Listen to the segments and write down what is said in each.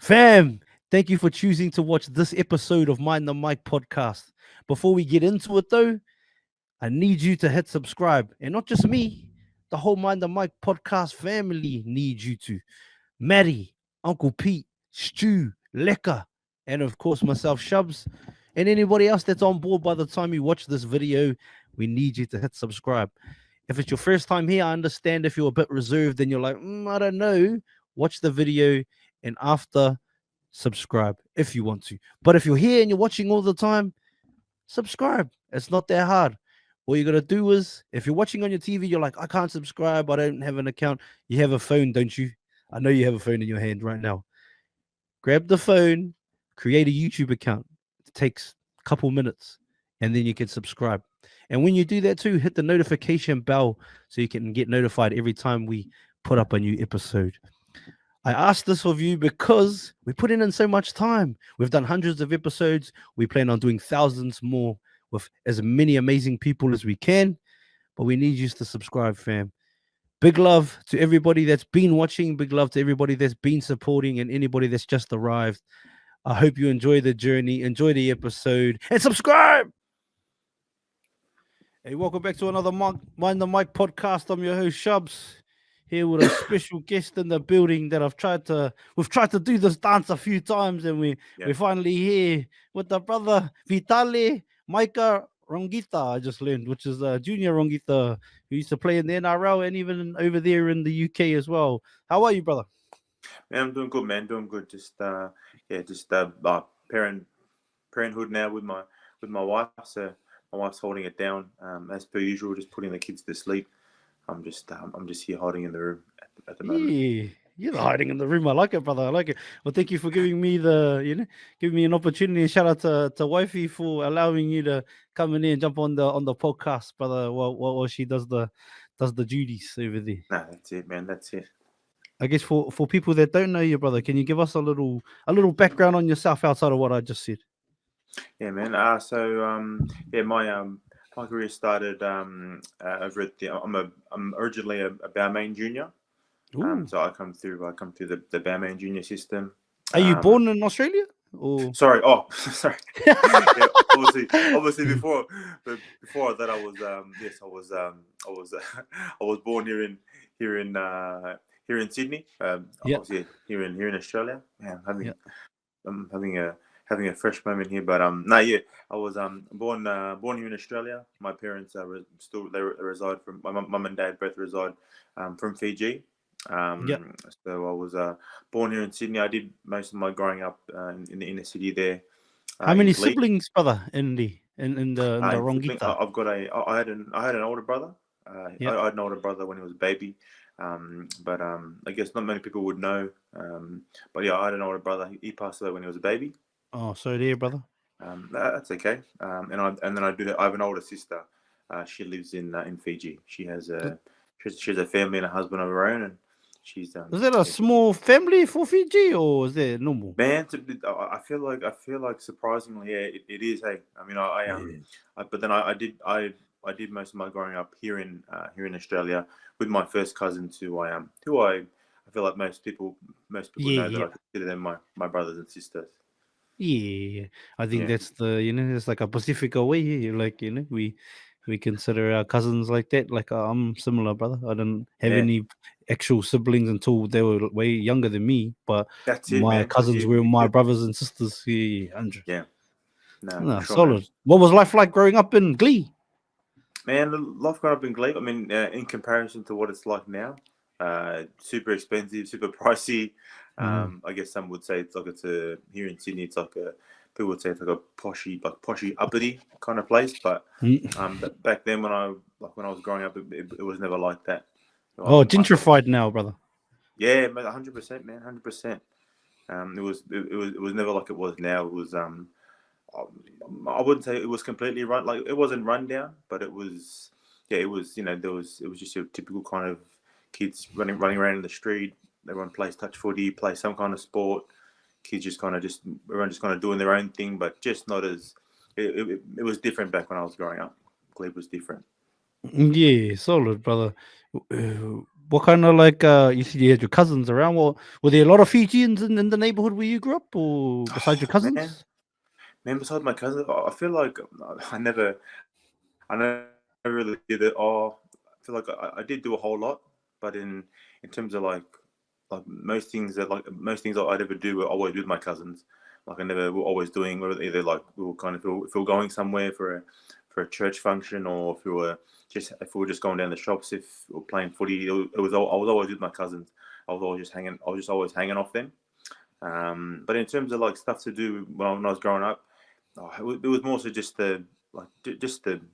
Fam, thank you for choosing to watch this episode of Mind the Mic podcast. Before we get into it, though, I need you to hit subscribe. And not just me, the whole Mind the Mic podcast family needs you to. Maddie, Uncle Pete, Stu, Leka, and of course myself, Shubz, and anybody else that's on board by the time you watch this video, we need you to hit subscribe. If it's your first time here, I understand if you're a bit reserved and you're like, I don't know, watch the video and after subscribe if you want to. But if you're here and you're watching all the time, subscribe. It's not that hard. All you got to do is, if you're watching on your TV, you're like, I can't subscribe, I don't have an account. You have a phone, don't you? I know you have a phone in your hand right now. Grab the phone, create a YouTube account. It takes a couple minutes, and then you can subscribe. And when you do that too, hit the notification bell so you can get notified every time we put up a new episode. I asked this of you because we put in so much time. We've done hundreds of episodes. We plan on doing thousands more with as many amazing people as we can. But we need you to subscribe, fam. Big love to everybody that's been watching. Big love to everybody that's been supporting and anybody that's just arrived. I hope you enjoy the journey, enjoy the episode, and subscribe. Hey, welcome back to another Mind the Mic podcast. I'm your host, Shubz, here with a special guest in the building that we've tried to do this dance a few times, and we're finally here with the brother Vitali Micah Roqica, I just learned, which is Junior Roqica, who used to play in the NRL and even over there in the UK as well. How are you, brother? Man, I'm doing good, man. Doing good. Parenthood now with my wife. So my wife's holding it down as per usual, just putting the kids to sleep. I'm just here hiding in the room at the moment. Yeah, you're hiding in the room. I like it, brother. I like it. Well, thank you for giving me giving me an opportunity. And shout out to wifey for allowing you to come in here and jump on the podcast, brother. While she does the duties over there. Nah, that's it, man. That's it. I guess for people that don't know you, brother, can you give us a little background on yourself outside of what I just said? Yeah, man. My career started over at the. I'm originally a Balmain junior. So I come through the Balmain junior system. Are you born in Australia? Or... Sorry. Sorry. Obviously before that I was born here in Sydney. Obviously here in Australia. Man, I'm having a fresh moment here, but I was born here in Australia. My parents they reside from my mum and dad both reside from Fiji. So I was born here in Sydney. I did most of my growing up in the inner city there. How many siblings, brother, in the Roqica? I've got I had an older brother. I had an older brother when he was a baby. But I guess not many people would know. But yeah, I had an older brother. He passed away when he was a baby. Oh, sorry dear, brother. That's okay. And then I have an older sister. She lives in Fiji. She has a family and a husband of her own, and she's Is that a small family for Fiji, or is that normal? Man, I feel like surprisingly, yeah, it is. Hey, I mean, but then I did most of my growing up here in Australia with my first cousins who I feel like most people know that I consider them my brothers and sisters. Yeah, I think that's it's like a Pacifica way. Like we consider our cousins like that. Like I'm similar, brother. I didn't have any actual siblings until they were way younger than me. But that's it, my man. cousins were my brothers and sisters. Yeah, 100. Yeah, no, sure, solid. Man. What was life like growing up in Glee? Man, life growing up in Glee. I mean, in comparison to what it's like now, super expensive, super pricey. I guess some would say here in Sydney, people would say it's like a poshy, uppity kind of place. But back then when I was growing up, it was never like that. Gentrified now, brother. Yeah, 100%, man, 100%. It was never like it was now. It was I wouldn't say it was completely it wasn't run down, but it was it was it was just your typical kind of kids running around in the street. Everyone plays touch footy, plays some kind of sport. Kids everyone just kind of doing their own thing, but just not as it was different back when I was growing up. Glebe was different. Yeah, solid, brother. what kind of like you said you had your cousins around? Well, were there a lot of Fijians in the neighborhood where you grew up, or besides your Man, cousins? man, besides my cousin, I feel like I never really did it. Oh, I feel like I did do a whole lot, but in terms of like most things I'd ever do were always with my cousins. Like I never were always doing either like we were kind of if we were going somewhere for a church function or if we were just going down the shops if we were playing footy. I was always with my cousins. I was just always hanging off them. But in terms of like stuff to do when I was growing up, it was more so just the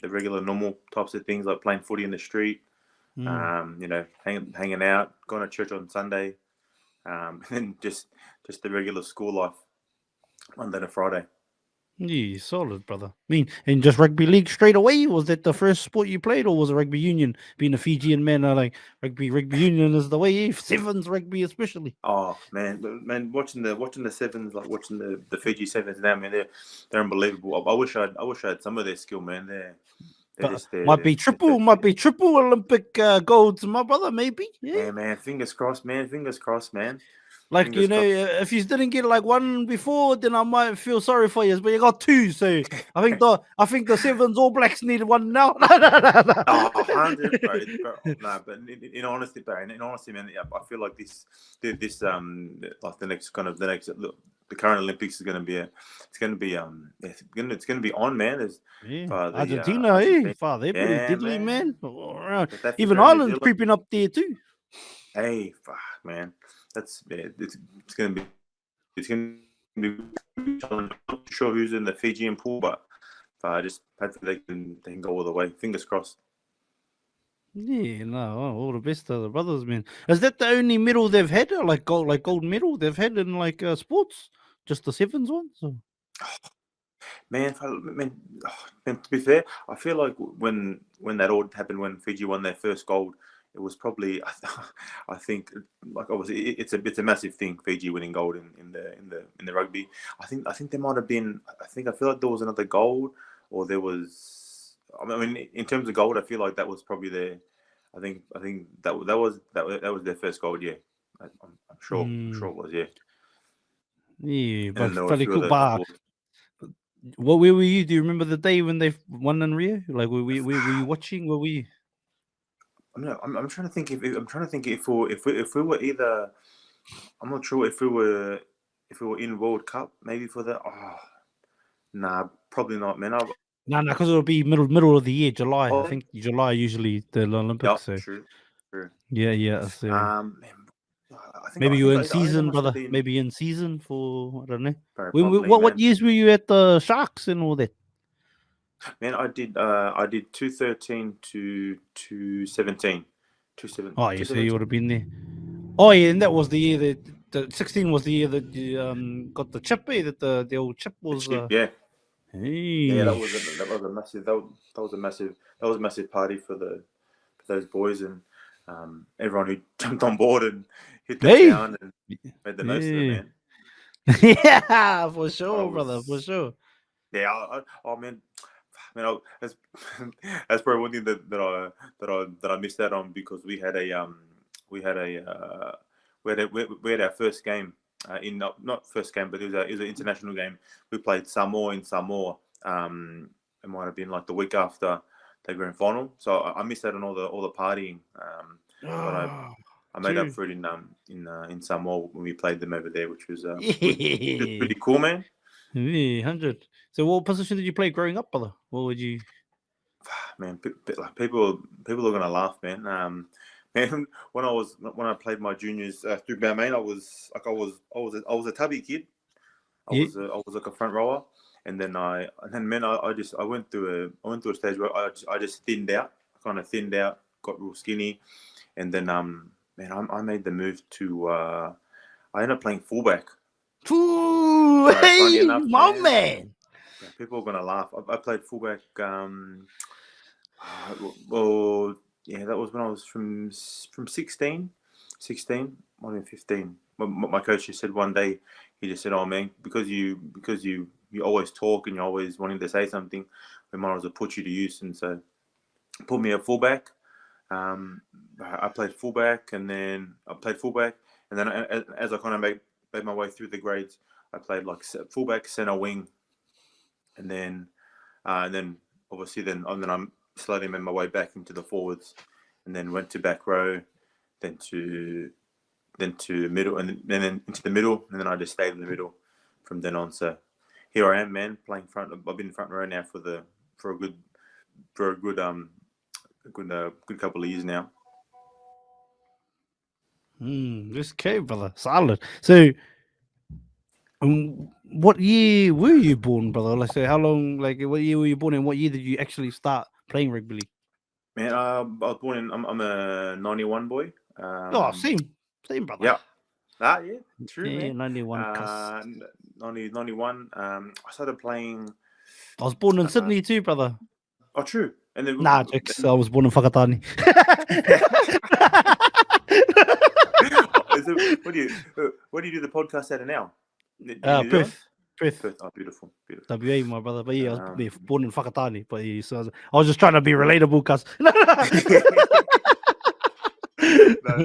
regular normal types of things like playing footy in the street, Mm. hanging out, going to church on Sunday, and then just the regular school life, Monday to Friday. Yeah, solid, brother. I mean, and just rugby league straight away? Was that the first sport you played, or was it rugby union? Being a Fijian man, like rugby union is the way. Sevens rugby, especially. Oh man, watching the sevens, like watching the Fiji sevens now, man, they're unbelievable. I wish I had some of their skill, man. They're But just they're, might be triple Olympic golds, my brother. Maybe, yeah. yeah, man. Fingers crossed, man. Fingers crossed, man. Like Fingers crossed. if you didn't get like one before, then I might feel sorry for you. But you got two, so I think the Sevens All Blacks need one now. Oh, 100, bro. Nah, but in honesty, bro, in honesty, man, yeah, I feel like like the current Olympics is it's gonna be on, man. There's Yeah, the Argentina, Argentina, they're pretty yeah, deadly, man. man. All around. South Even Africa, New Ireland's Zealand, creeping up there too. hey, fuck, man. It's gonna be. I'm not sure who's in the Fijian pool, but I just hopefully they can go all the way. Fingers crossed. Yeah, no, all the best to the brothers, man. Is that the only medal they've had, like gold medal they've had in like sports? Just the sevens ones? Or? Man, to be fair, I feel like when that all happened, when Fiji won their first gold, it was probably I think like obviously it's a massive thing, Fiji winning gold in the rugby. I think there might have been I feel like there was another gold or there was I mean in terms of gold I feel like that was probably their I think that was their first gold, yeah. I'm sure it was, yeah. Yeah, And but then there were a fairly few cool. other But sports. where were you? Do you remember the day when they won in Rio? Like, were you watching? Were we? I'm trying to think if we were either I'm not sure if we were in World Cup maybe for the nah, probably not, man. No, because it'll be middle of the year, July. I Oh, think July usually the yeah, Olympics. So true, true. yeah. So Man, maybe you were in I either season, must have brother. been Maybe in season for I don't know. probably, What man. years were you at the Sharks and all that? Man, I did 213 to 217. Oh, yeah, so you 217. would have been there. Oh, yeah, and that was the year that the 16 was the year that you got the chip, that the old chip The was. chip, yeah. Yeah, Hey. that was a massive that was a massive party for those boys and everyone who jumped on board and hit the Hey. town and made the most of it, Yeah. man. Yeah, for I sure, brother, for was sure. yeah. Oh man, that's probably one thing that I missed out on because we had a we had our first game in not first game, but it was an international game. We played Samoa in Samoa. It might have been like the week after the grand final, so I missed out on all the partying. But Oh, I made up true. for it in Samoa when we played them over there, which was Yeah. pretty cool, man. Yeah, 100. So what position did you play growing up, brother? What would you? Man, like people are gonna laugh, man. Man, when I played my juniors through Balmain, I was a tubby kid. Yeah. I was like a front rower, and then man, I went through a stage where I just thinned out, kind of thinned out, got real skinny, and then man, I made the move to I ended up playing fullback. Ooh, Funny hey, enough, my man. man. Yeah, people are gonna laugh. I played fullback. Well, yeah, that was when I was from 16, might have been 15. My coach just said one day, he just said, "Oh man, because you always talk and you're always wanting to say something, we might as well put you to use." And so put me at fullback. I played fullback, and then as I kind of made my way through the grades, I played like fullback, center, wing, and then obviously then I'm slowly made my way back into the forwards, and then went to back row, then to middle, and then into the middle, and then I just stayed in the middle from then on. So here I am, man, playing front. I've been front row now for a good couple of years now. This okay, brother. Solid. So, what year were you born, brother? Let's say, how long? Like, what year were you born, and what year did you actually start playing rugby league? Man, I was born in. I'm a 91 boy. Same, brother. Yeah. Yeah, true, man. 91. 91. I started playing. I was born in Sydney too, brother. Oh, true. And then jokes. I was born in Whakatane. What do you do the podcast at now? Perth. Oh, beautiful. WA, my brother. But yeah, I was born in Whakatane. But yeah, so I was just trying to be relatable, cuz. No,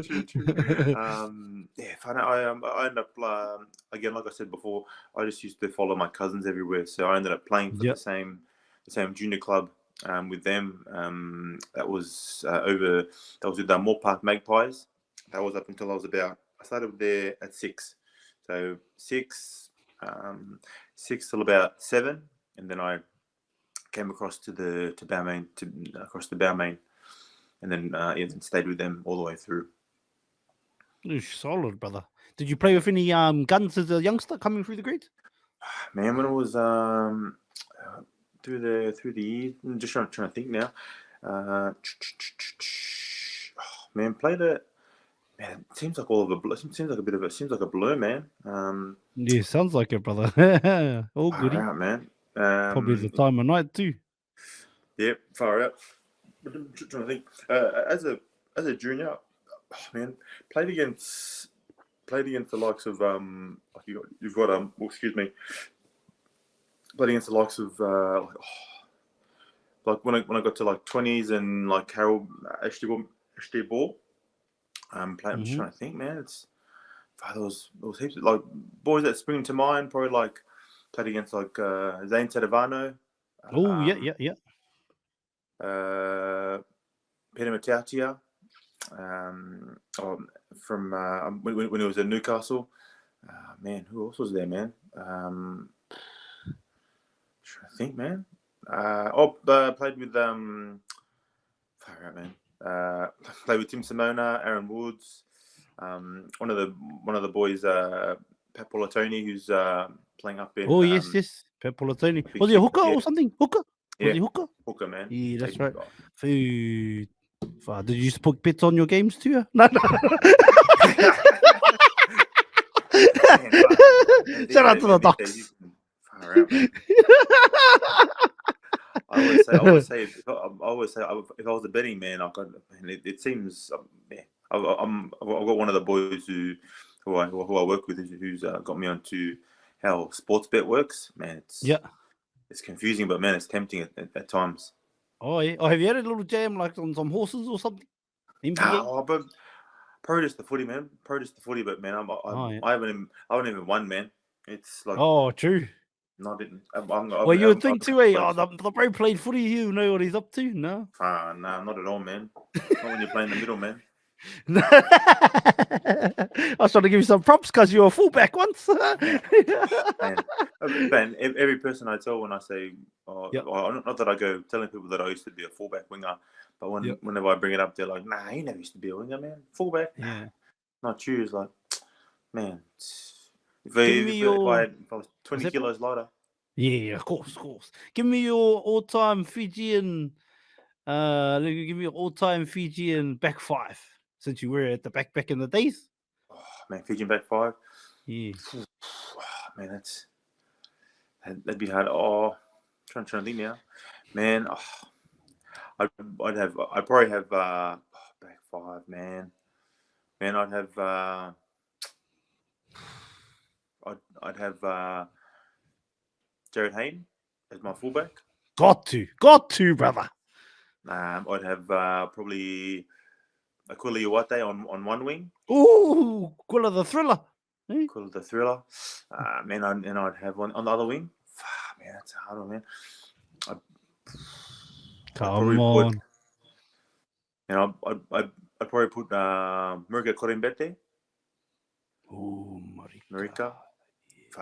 true. I ended up again, like I said before, I just used to follow my cousins everywhere. So I ended up playing for the same junior club with them. That was with the Moore Park Magpies. That was up until I started there at 6. So 6 till about 7, and then I came across to Balmain, across the Balmain, and then then stayed with them all the way through. Solid, brother. Did you play with any guns as a youngster coming through the grades? Man, when it was through the years, I'm just trying to think now. Man, played it. Man, it seems like seems like a blur, man. Yeah, sounds like it, brother. All goody. Far out, man. Probably the time of night too. Yep, far out. But I'm trying to think. As a junior, man, played against the likes of played against the likes of like when I got to like 20s and like Harold Ashley Ball. I'm just trying to think, man. There was heaps of like boys that spring to mind. Probably like played against like Zane Tadavano. Yeah. Peter Matautia. From when he was at Newcastle. Man, who else was there, man? Trying to think, man. Played with far out, man. Played with Tim Simona, Aaron Woods, one of the boys, Pat Polatoni, who's playing up in. Yes, Pat Polatoni. Was he a hooker or something? Hooker? Was he hooker? Hooker, man. Yeah, that's right. Food. Did you used to put bits on your games too? No. Shout out to the Ducks. Far out, man. I always say if I was a betting man, it seems I've got one of the boys who I work with who's got me onto how sports bet works. Man, it's confusing, but man, it's tempting at times. Oh yeah. Have you had a little jam like on some horses or something? But probably just the footy, man. But man, I haven't even won, man. It's like true. Not in. You would think too, the bro played footy. You know what he's up to? No. No, not at all, man. Not when you're playing the middle, man. I was trying to give you some props because you were a fullback once. Man, every person I tell when I say, not that I go telling people that I used to be a fullback winger, but whenever I bring it up, they're like, "Nah, he never used to be a winger, man. Fullback, not you." It's like, man. If I was 20 kilos lighter. Yeah, of course. Give me your all-time Fijian. Give me your all-time Fijian back five since you were at the back in the days. Oh, man, Fijian back five. Yeah. Man, that'd be hard. Oh, trying to think now, man. I'd probably have back five, man. Man, I'd have Jared Hayne as my fullback. Got to, brother. I'd have probably Aquila Iwate on one wing. Ooh, Quilla the Thriller. Aquila the Thriller. Man, I'd have one on the other wing. Man, that's a hard one, man. I'd Come on. I'd probably put Marika Korimbete. Ooh, Marika.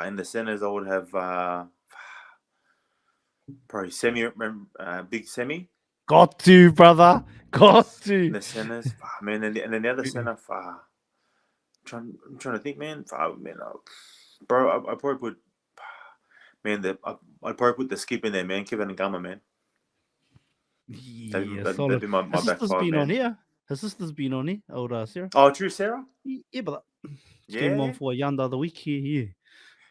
In the centers, I would have probably Big Semi. Got to, brother. Got In to. the centers, man, and then the other center, I'm trying to think, man. Bro, I probably put, man, I'd probably put the skip in there, man. Kevin and Gama, man. Yeah, That'd solid. be my Her back sister's five, been man. on here. Her sister's been on here. Older Sarah. Oh, true, Sarah. Yeah, but she Yeah. came on for a yarn the other week. Yeah.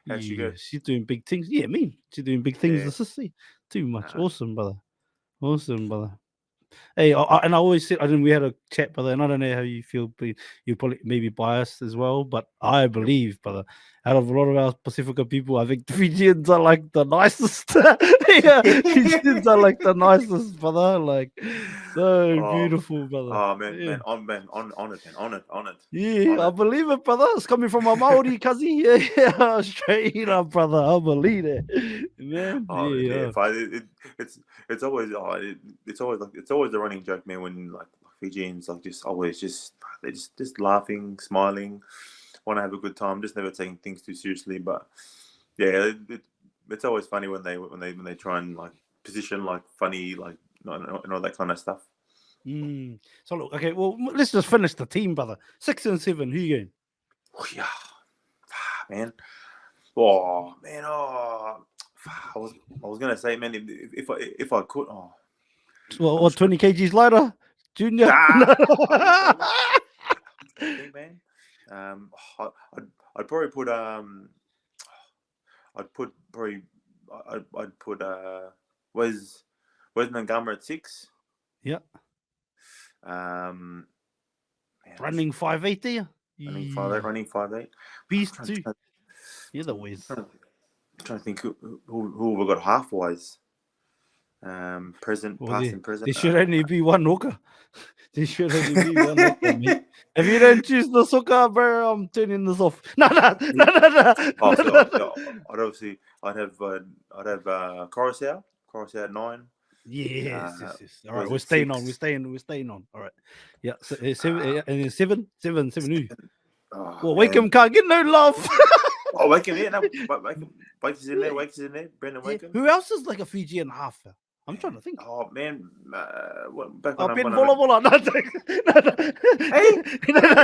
How'd she go? She's doing big things. Yeah, she's doing big things. Yeah. The sister. Too much. Nah. Awesome, brother. Awesome, brother. Hey, and I always said, we had a chat, brother, and I don't know how you feel, but you're probably maybe biased as well, but I believe, brother, out of a lot of our Pacifica people, I think the Fijians are like the nicest. Yeah, Fijians are like the nicest, brother. Like, so beautiful, brother. Oh, man, yeah. Honored. Yeah, I believe it, brother. It's coming from a Maori cousin. Yeah, straight up, brother. I believe it, man. Oh, yeah. It's always the running joke, man. When like Fijians like they're just laughing, smiling, want to have a good time, just never taking things too seriously. But yeah, it's always funny when they try and like position like funny like and all that kind of stuff. So look, okay, well, let's just finish the team, brother. 6 and 7. Who you going? Oh, yeah, man. Oh man. Oh, I was gonna say, man, if I could. Oh, well, what 20 kgs lighter, Junior? Man. I'd probably put I'd put Wes Montgomery at 6. Yeah. Man, running 5'8" there. Running 5'8". Beast too. You're the Wes. I'm trying to think who we got half-wise. Present, past, and present. There should only be one hooker. There should only be one hooker, mate. If you don't choose the hooker, bro, I'm turning this off. No. I'd have Coruscant at 9. Yes. All right, we're staying on. All right. Yeah. So, 7 and then 7. Who? Well, Wakeham can't get no love. Oh, Wakeham, yeah, no, Wakeham in there. Wakeham in there. Brendan Wakeham. Who else is like a Fijian half? I'm trying to think. Oh man, Ben Bola. No. Hey,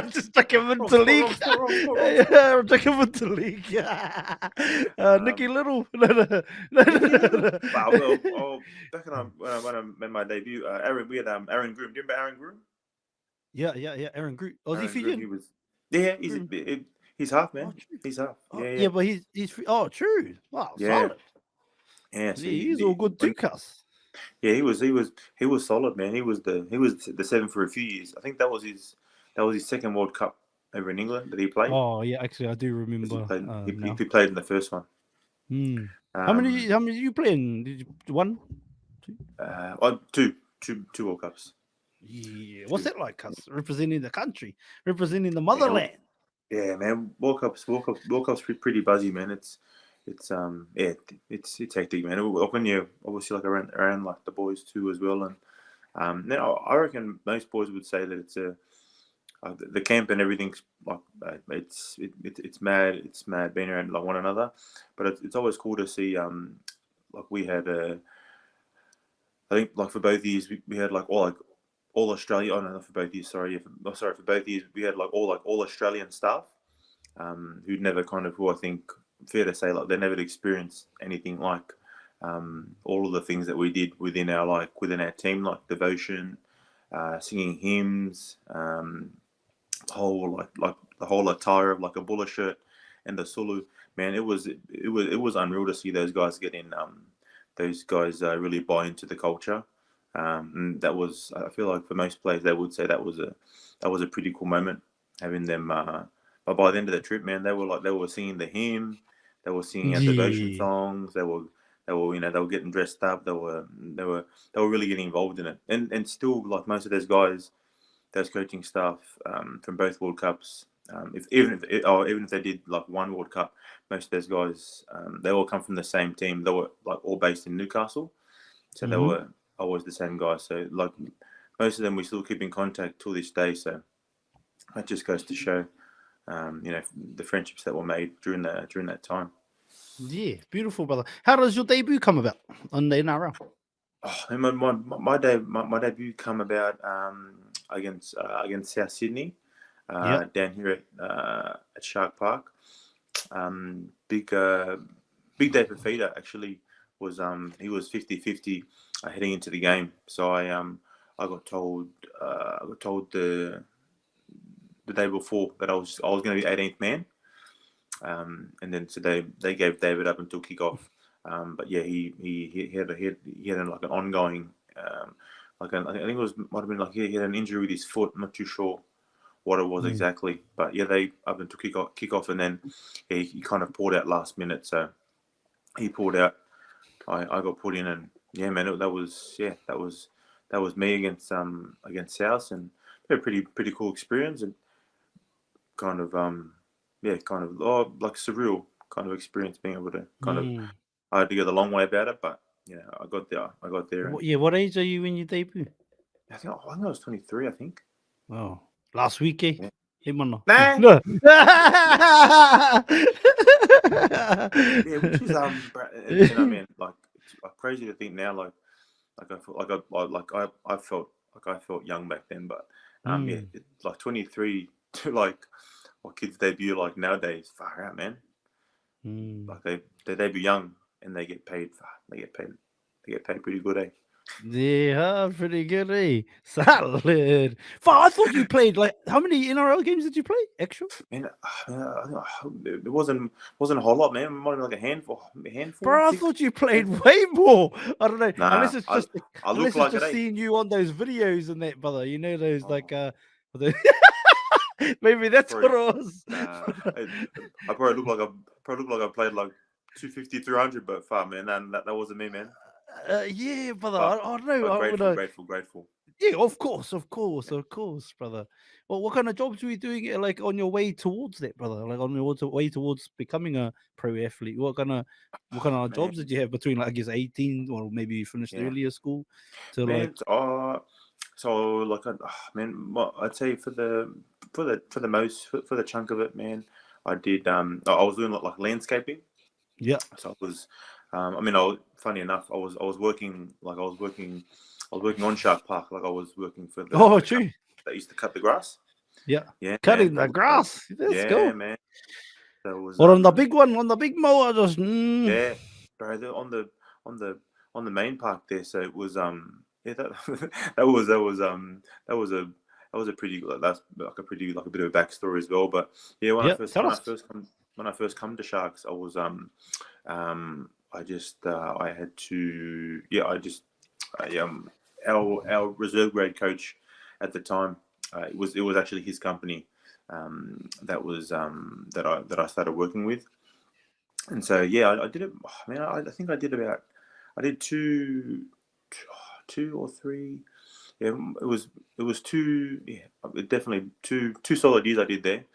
just take him into league. Yeah, take him into league. Nicky Little. Back when I made my debut, we had Aaron Groom. Do you remember Aaron Groom? Yeah. Aaron Groom. Was he Fijian? He's half, man. He's half. Yeah, but he's true. Wow, solid. Yeah, so he's all good too, cuss. Yeah, he was solid, man. He was the 7 for a few years. I think that was his second World Cup over in England that he played. Oh yeah, actually I do remember. He played in the first one. How many did you play in? Did you 1, 2? Two World Cups. Yeah, what's it like, cuz? Representing the country, representing the motherland. Yeah, man. World Cups pretty buzzy, man. It's hectic, man. When you obviously like around like the boys too as well, and now I reckon most boys would say that it's the camp and everything's like it's mad being around like one another, but it's always cool to see like we had I think like for both years we had like all Australia. Oh no, not for both years. Sorry, for both years we had like all Australian staff who I think fair to say like they never experienced anything like all of the things that we did within our team, like devotion, singing hymns, the whole attire of like a bulla shirt and the sulu. Man, it was unreal to see those guys really buy into the culture. And that was, I feel like for most players, they would say that was a pretty cool moment having them. But by the end of the trip, man, they were singing the hymn, they were singing our devotion songs, they were getting dressed up, they were really getting involved in it, and still like most of those guys, those coaching staff from both World Cups. Even if they did like one World Cup, most of those guys they all come from the same team. They were like all based in Newcastle, so they were always the same guys. So like most of them we still keep in contact till this day. So that just goes to show, the friendships that were made during that time. Yeah, beautiful, brother. How does your debut come about on the NRL? Oh, my debut come about against South Sydney, down here at Shark Park. Big day for Fida actually was he was 50-50 heading into the game. So I got told the day before that I was going to be 18th man, and then so they gave David up until kickoff. But yeah, he had like an ongoing, I think it might have been like he had an injury with his foot. I'm not too sure what it was exactly, but yeah, they up until kickoff, and then he kind of pulled out last minute. So he pulled out. I got put in, and yeah, man, that was me against South, and a pretty cool experience, and kind of like surreal kind of experience being able to kind of. I had to go the long way about it, but yeah, I got there. What age are you when you debut? I think I was 23. I think. Oh, last week, eh? Yeah. Hey, man, no. Nah. No. Yeah, which is man, like it's crazy to think now. Like I felt young back then, but yeah, it's like 23 to like what kids debut like nowadays. Far out, man. Like they debut young and they get paid. They get paid pretty good, eh? Yeah, pretty good, eh? Salad. I thought you played like how many NRL games did you play? Extra? Man, it wasn't a whole lot, man. It might have been like a handful. Bro, I thought you played way more. I don't know. Nah, unless it's just I look like it, seeing you on those videos and that, brother. You know those maybe that's what it was. I probably look like I played like 250, 300, but far, man, that wasn't me, man. Yeah, brother. I don't know. Grateful. Yeah, of course, brother. Well, what kind of jobs were you doing like on your way towards that, brother? Like on your way towards becoming a pro athlete? What kind of jobs did you have between like I guess 18 or maybe you finished earlier school to man, so like I'd say for the chunk of it, man, I did I was doing like landscaping. Yeah. So it was funny enough, I was working on Shark Park, like I was working for the true. That used to cut the grass. Yeah, cutting the grass. Let's go, man. That was on the big one, on the big mower, just yeah, bro. On the main park there, so it was that was a pretty that's like a pretty like a bit of a backstory as well. But yeah, when I first come to Sharks, I was I had to our reserve grade coach at the time, it was actually his company that I started working with, and so yeah, I did it. Man, I think I did two or three. Yeah, it was two. Yeah, definitely two solid years I did there,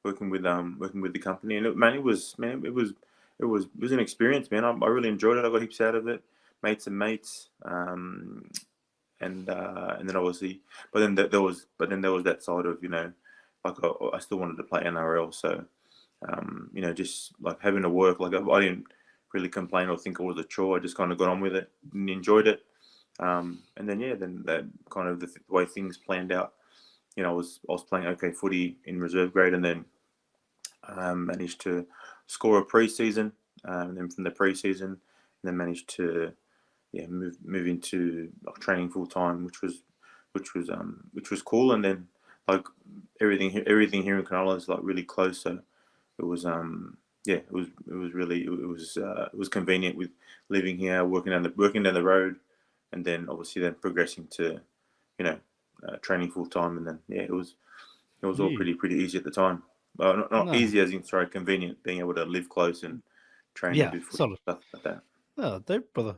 working with the company, and it was an experience, man. I really enjoyed it. I got heaps out of it, made some mates, and then obviously, but then there was that side of like I still wanted to play NRL, so just like having to work, like I didn't really complain or think it was a chore. I just kind of got on with it and enjoyed it, and then that kind of the way things planned out. I was playing okay footy in reserve grade, and then managed to score a pre-season, and then from the pre-season, then managed to move into like training full time, which was cool. And then like everything here in Cronulla is like really close, so it was it was convenient with living here, working down the road, and then obviously then progressing to training full time, and then it was all pretty easy at the time. Not easy as in convenient, being able to live close and train and do stuff like that. Oh, dope, brother.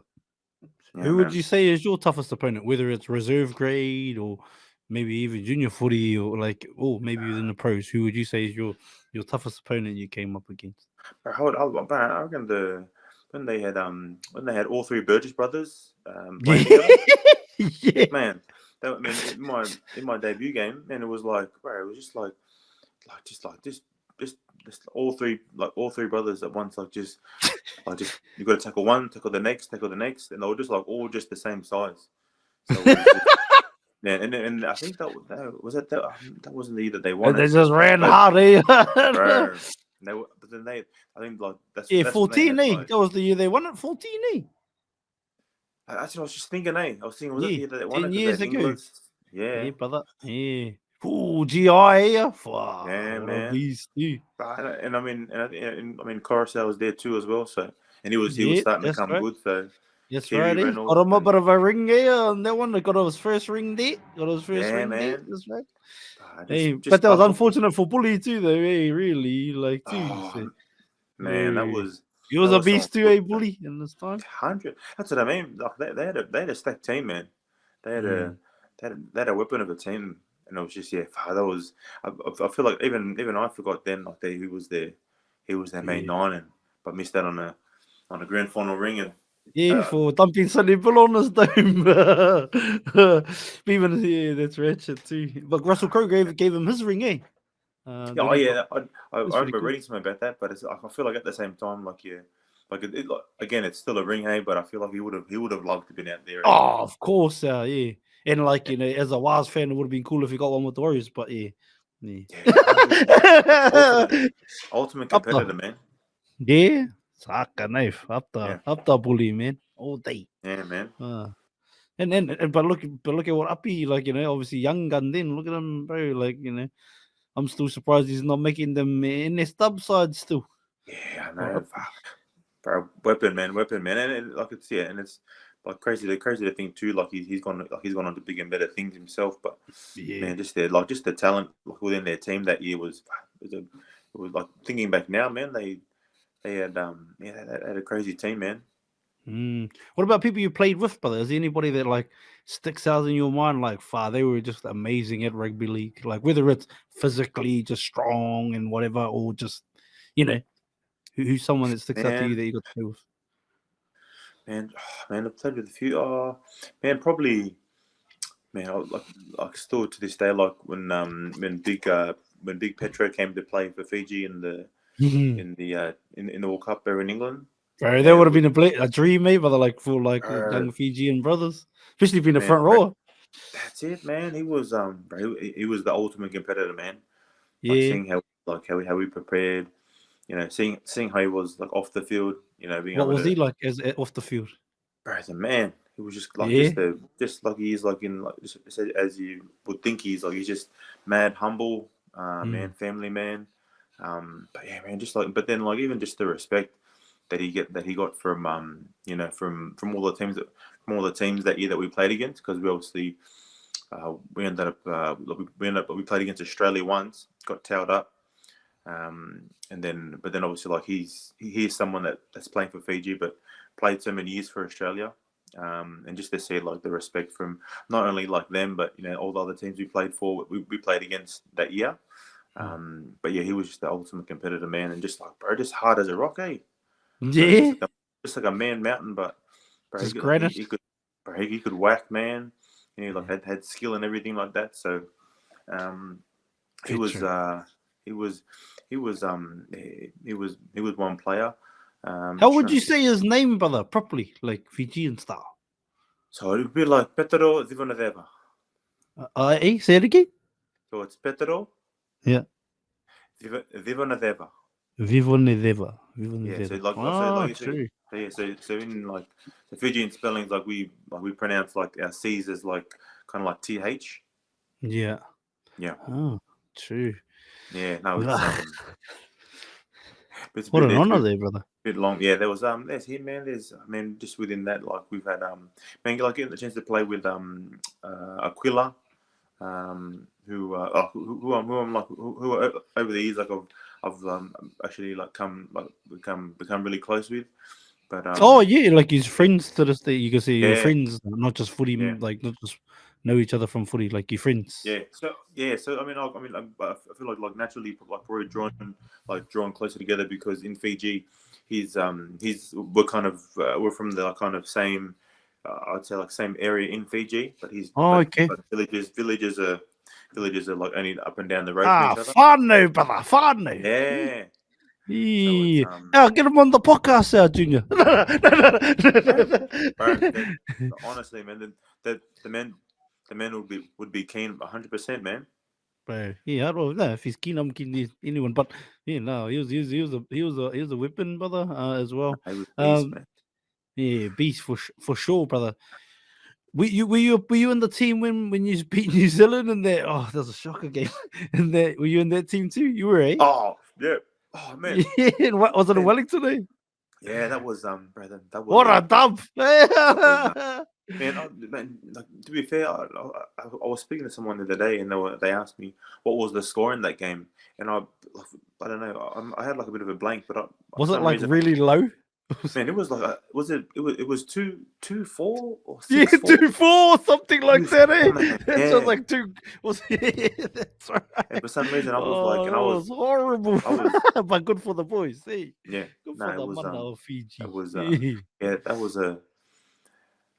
Yeah, Who would you say is your toughest opponent, whether it's reserve grade or maybe even junior footy or like, oh, maybe within the pros, who would you say is your toughest opponent you came up against? Bro, I reckon when they had all three Burgess brothers playing together, Yeah. man. I mean, in my debut game, man, it was like, bro, it was just like just all three brothers at once, just you got to tackle one, tackle the next, and they were just all just the same size. So it was just, yeah, and I think that wasn't either they won And they it, just ran but hard, eh? bro, but then I think that's Yeah, when they 14, had eh? That was the year they won it, 14, eh? That's what I was just thinking, eh? I was thinking, was that the Yeah, year that they won it? 10 Because they years had ago. Inglis. Yeah. Yeah, brother. Yeah. Ooh, GI, yeah. Wow, Yeah, what a man. beast, too. And I mean, Coruscant was there too as well. So, and he was Yeah, starting to that's come right. good. So, That's Thierry right, eh? Reynolds Got him a and bit of a ring there on that one. Got his first ring there. yeah, man. That's right. Just Hey, but just that was tough. unfortunate for Bully too, though. Hey, really, like too. So, Oh man, hey, he was a so beast too, a unfortunate. Bully in this time. 100. That's what I mean. Like they had a stacked team, man. They had a Mm. they had a weapon of a team, and it was just that was. I feel like even I forgot then that he was their main Yeah. nine, but missed out on a grand final ring, and Yeah, uh, for dumping Sonny Bill on his dome. Even yeah, that's wretched too. But Russell Crowe gave him his ring, eh? oh Didn't he? yeah, I That's pretty remember cool. reading something about that, but I feel like at the same time, again, it's still a ring, hey, but I feel like he would have loved to been out there. Oh, of course, yeah. And like as a Waz fan, it would have been cool if he got one with the Warriors, but yeah. Yeah, 100%. Ultimate Up the competitor, man. yeah, saka knife Yeah, up the Bully, man, all day. yeah, man. And but look at what Uppy, like obviously young gun. Then look at him, bro. Like I'm still surprised he's not making them in their stub side still. Yeah, I Or know. Bro, weapon, man, and like and it's like crazy. The crazy to think too, he's gone on to bigger and better things himself. But yeah. man, just the talent within their team that year it was like thinking back now, man. They had they had a crazy team, man. What about people you played with, brother? Is there anybody that like sticks out in your mind? Like, they were just amazing at rugby league. Like, whether it's physically just strong and whatever, or just who's someone that sticks out to you Man, that you got to play with? man, I've played with a few. Oh, man, probably, man. Like still to this day, like when Big Petro came to play for Fiji in the World Cup there in England. Bro, that Man, would have been a dream, mate, brother. Like for like uh, young Fijian brothers, especially being the man, front rower. that's it, man. He was bro, he was the ultimate competitor, man. Like Yeah. seeing how he prepared, seeing how he was like off the field, being What able was he to, like off the field? bro, as a man, he was just like Yeah. just like he is like in like just as you would think he's just mad humble, man, Mm. family man. But yeah, man, just like but then like even just the respect that he got from from all the teams that year that we played against, because we obviously we played against Australia once, got towed up, but then obviously like he's someone that's playing for Fiji but played so many years for Australia, and just to see like the respect from not only like them but all the other teams we played for, we played against that year. But yeah, he was just the ultimate competitor, man, and just like bro, just hard as a rock, eh? Bro, Yeah. just like a man mountain, but bro, Just granite. he could whack, man. Like had skill and everything like that. So, he was Petro. he was he was one player. How would you say his name, brother, properly, like Fijian style? So it would be like Petro Zivonadeva. Say it again. So it's Petro Yeah. Zivonadeva. Vivonedeva. Yeah. So Ah, true. so in like the Fijian spellings, like we pronounce like our C's as like kind of like TH. Yeah. Yeah. Oh, true. Yeah. No, it's a What bit an honor there, brother. bit long. Yeah, there's him, man. Just within that, like we've had like getting the chance to play with Aquila, who I'm like who over the years like I've actually like become really close with. But Oh yeah, like his friends to this day. You can say your yeah, friends, not just footy, yeah, like not just know each other from footy, like your friends. Yeah. So I feel like naturally like we're drawn closer together because in Fiji, we're from the kind of same, I'd say like same area in Fiji, but Okay. but villages are like only up and down the road from each other. Whānau, brother, whānau. Yeah. So Yeah. Get him on the podcast, Junior. honestly, man, the men would be keen 100%, man. Bro, yeah, I don't know if he's keen. I'm keen. Anyone, but yeah, no, he was a weapon, brother, as well. He was beast, man. Yeah, beast for sure, brother. Were you in the team when you beat New Zealand in that? Oh, that was a shocker game. And that were you in that team too? You were, eh? Oh yeah. Oh man. Yeah. What was it in Wellington? Eh? Yeah, that was brother. That was What a dub! man, like, to be fair, I was speaking to someone the other day, and they asked me what was the score in that game, and I don't know. I had like a bit of a blank, but was it like really low? Man, it was like it was 2-4 or 6-4? Yeah, 2-4, something like that. Eh? Man, It was like two. That's right. And for some reason, I was horrible. But good for the boys. See, yeah, good for the man of Fiji. That was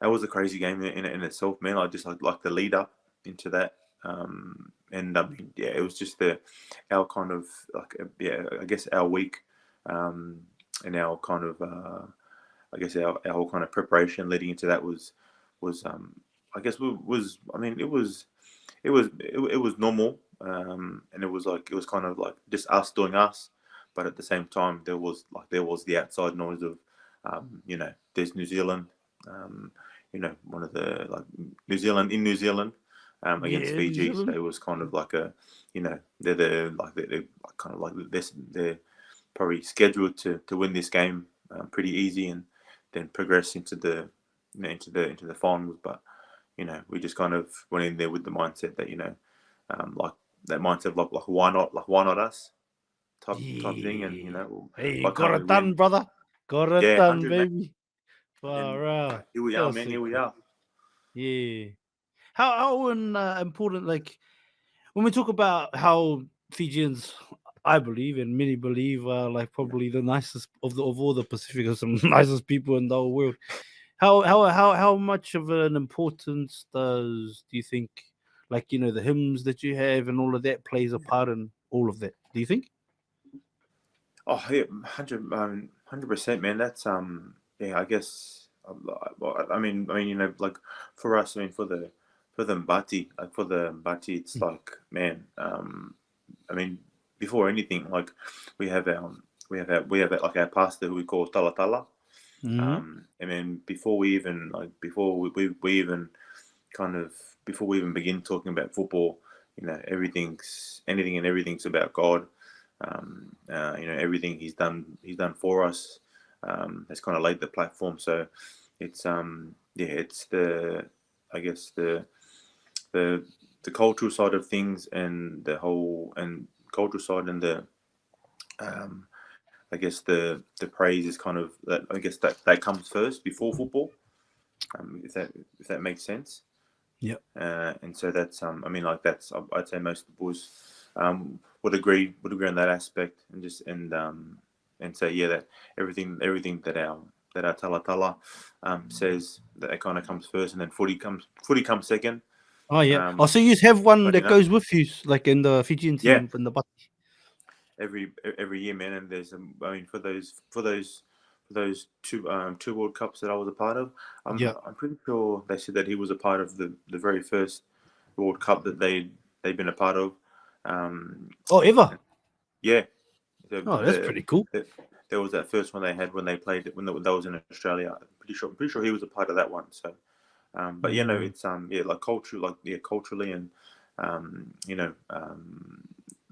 that was a crazy game in itself, man. I just like the lead up into that, and I mean, yeah, it was just our kind of like I guess our week, and our kind of I guess our whole kind of preparation leading into that was I guess I mean it was normal, and it was kind of like just us doing us, but at the same time there was the outside noise of there's New Zealand, one of the like New Zealand against Fiji, so it was kind of like a they're kind of like they're probably scheduled to win this game pretty easy and then progress into the into the finals, but we just kind of went in there with the mindset that like that mindset like why not us type thing, and hey, got it done, brother, got it done, baby. Here we are, man. Here we are. Yeah. How important, like when we talk about how Fijians, I believe, and many believe, are like probably the nicest of all the Pacific, or some nicest people in the whole world. How much of an importance do you think, like the hymns that you have and all of that plays a part in all of that? Do you think? Oh yeah, 100%, man. That's I guess I mean like for us, I mean for the Mbati, it's like, man, I mean before anything, like we have like our pastor who we call Tala Tala. And then before we even begin talking about football, everything's about God. Everything he's done for us has kind of laid the platform. So it's it's the cultural side of things, and the whole and cultural side, and the I guess the praise is kind of that. I guess that comes first before football, if that makes sense. Yeah. And so that's I mean, like that's I'd say most of the boys would agree on that aspect, and say that everything that our Tala Tala says, that it kind of comes first, and then footy comes second. Oh yeah. So you have one that goes with you, like in the Fijian team, in the every year, man. And there's I mean for those two World Cups that I was a part of, I'm pretty sure they said that he was a part of the very first World Cup that they've been a part of. Ever? Yeah. That's pretty cool. There was that first one they had when they played it, when that was in Australia. I'm pretty sure he was a part of that one. So, but it's like culturally, and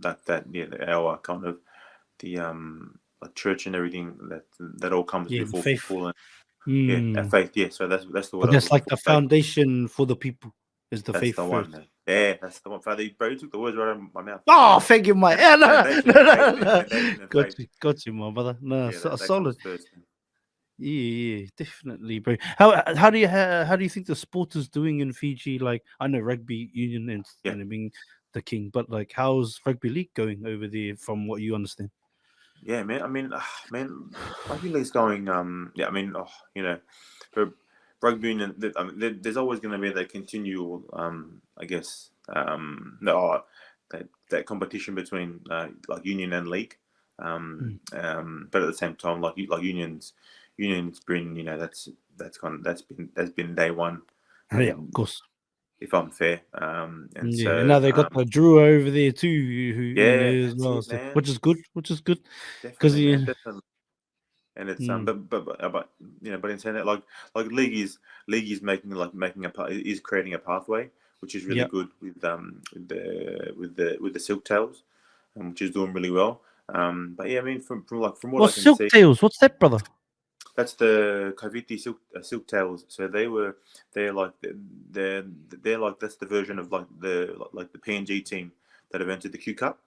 like that, our kind of the like church and everything that all comes before football, and our faith. Yeah, so that's the word. That's like the foundation for the people. Is the faith the first? One, yeah, that's the one. Father, bro, you took the words right out of my mouth. Oh, thank you, mate. No. Got you, my brother. No, solid. Yeah, definitely, bro. How do you think the sport is doing in Fiji? Like, I know rugby union and Yeah. being the king, but like, how's rugby league going over there? From what you understand? Yeah, man. I mean, man, rugby league's going. Yeah, I mean, for rugby union, there's always going to be that continual, I guess, that competition between like union and league. But at the same time, like unions bring, that's been day one. Yeah, of course. If I'm fair, and Yeah, and so now they got the Drew over there too, who yeah, as that's well, it, so, man. which is good, because Definitely, man. Definitely. And it's mm, but but in saying that, like league is is creating a pathway, which is really yeah. good with the silk tails, which is doing really well. But yeah, I mean, from what I What's can silk see, tails? What's that, brother? that's the Kaviti silk tails. So they're like they're like that's the version of the PNG team that have entered the Q Cup.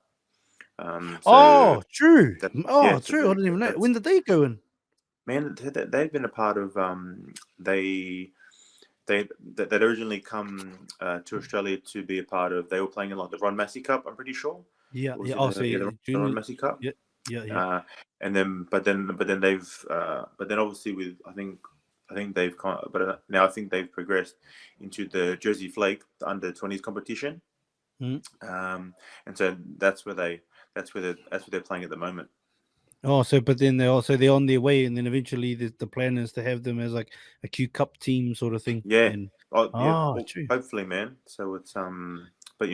So Oh, true. that yeah, Oh, so true. I didn't even know. that's When did they go in? man, they've been a part of they that originally come to Australia to be a part of. They were playing in like the Ron Massey Cup, I'm pretty sure. Yeah, Or was yeah. it I'll say the Ron junior. Massey Cup? Yeah, yeah, yeah. And then but then obviously with I think they've now I think they've progressed into the Jersey Flake, the under 20s competition. Mm. And so that's where they're playing at the moment. Oh, so but then they're on their way, and then eventually the plan is to have them as like a Q Cup team sort of thing. Yeah. And Oh, yeah. oh, true. Hopefully, man. So it's but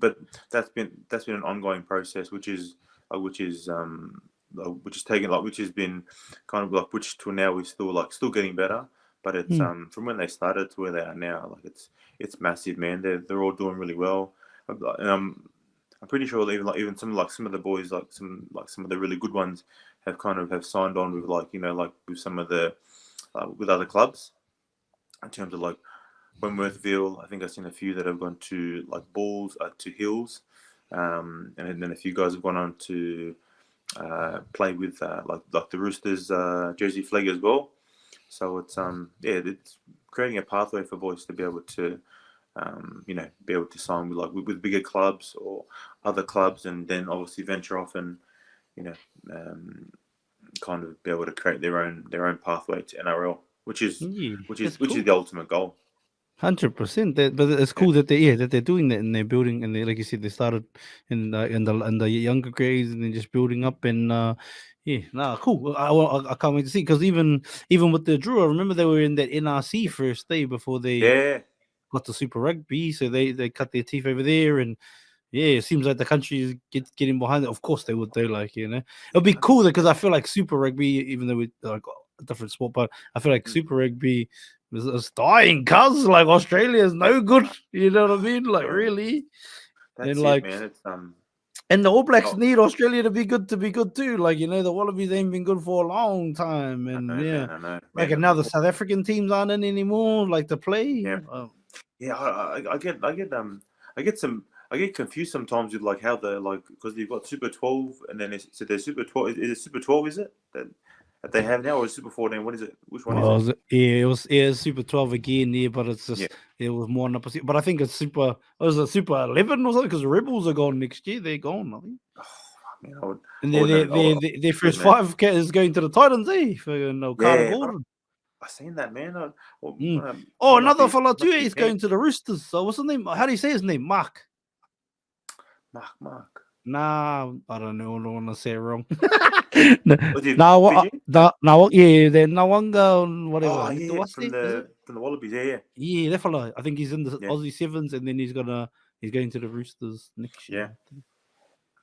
but that's been an ongoing process, which is which has been kind of like which to now is still getting better. But it's Mm. from when they started to where they are now, like it's massive, man. They're all doing really well, and I'm pretty sure even some of the boys some of the really good ones have signed on with with some of the with other clubs in terms of like Wentworthville. I think I've seen a few that have gone to like Balls to Hills, and then a few guys have gone on to play with like the Roosters Jersey flag as well. So it's creating a pathway for boys to be able to be able to sign with bigger clubs or other clubs, and then obviously venture off and you know kind of be able to create their own pathway to NRL, which is Yeah, which that's is which is cool. the ultimate goal. 100%. But it's Yeah. cool that they're doing that and they're building, and they, like you said, they started in the younger grades and then just building up, and yeah, nah, cool. I can't wait to see, because even with the Drew, I remember they were in that NRC first day before they Yeah. got the Super Rugby, so they cut their teeth over there, and yeah, it seems like the country is getting behind it. Of course they would, though. Like, it'll be cool, because I feel like Super Rugby, even though we like a different sport, but I feel like Super Rugby is dying, cuz like Australia is no good. You know what I mean? Like, Man, really, and that's it, like, man. It's and the All Blacks oh, need Australia to be good too. Like, the Wallabies ain't been good for a long time, I and know, yeah, man. I know, like, man. and now the South African teams aren't in anymore, like, to play. Yeah, yeah. I get confused sometimes with like how the like because you've got Super 12 and then so there's Super 12. Is it Super 12? Is it that they have now, or is Super 14? What is it? Which one is Well, it? it was Super 12 again, yeah, but it's Yeah. just it was more on the percent. But I think it's was it Super 11 or something, because the Rebels are gone next year. They're gone, I think. Oh, man, And I would never. their Good first man. five is going to the Titans, eh? For Carter Yeah, but Gordon. I seen that, man. Mm. I Oh, must another be fella too. be He's paying going to the Roosters. So what's his name? How do you say his name? Mark. Mark. Nah, I don't know. I don't want to say it wrong. Was it Now what? Fiji? Now yeah, then Nawanga, whatever. Oh yeah, Nitawase, is it? from the Wallabies. Yeah, Yeah, that fella. I think he's in the yeah, Aussie Sevens, and then he's going to the Roosters next year.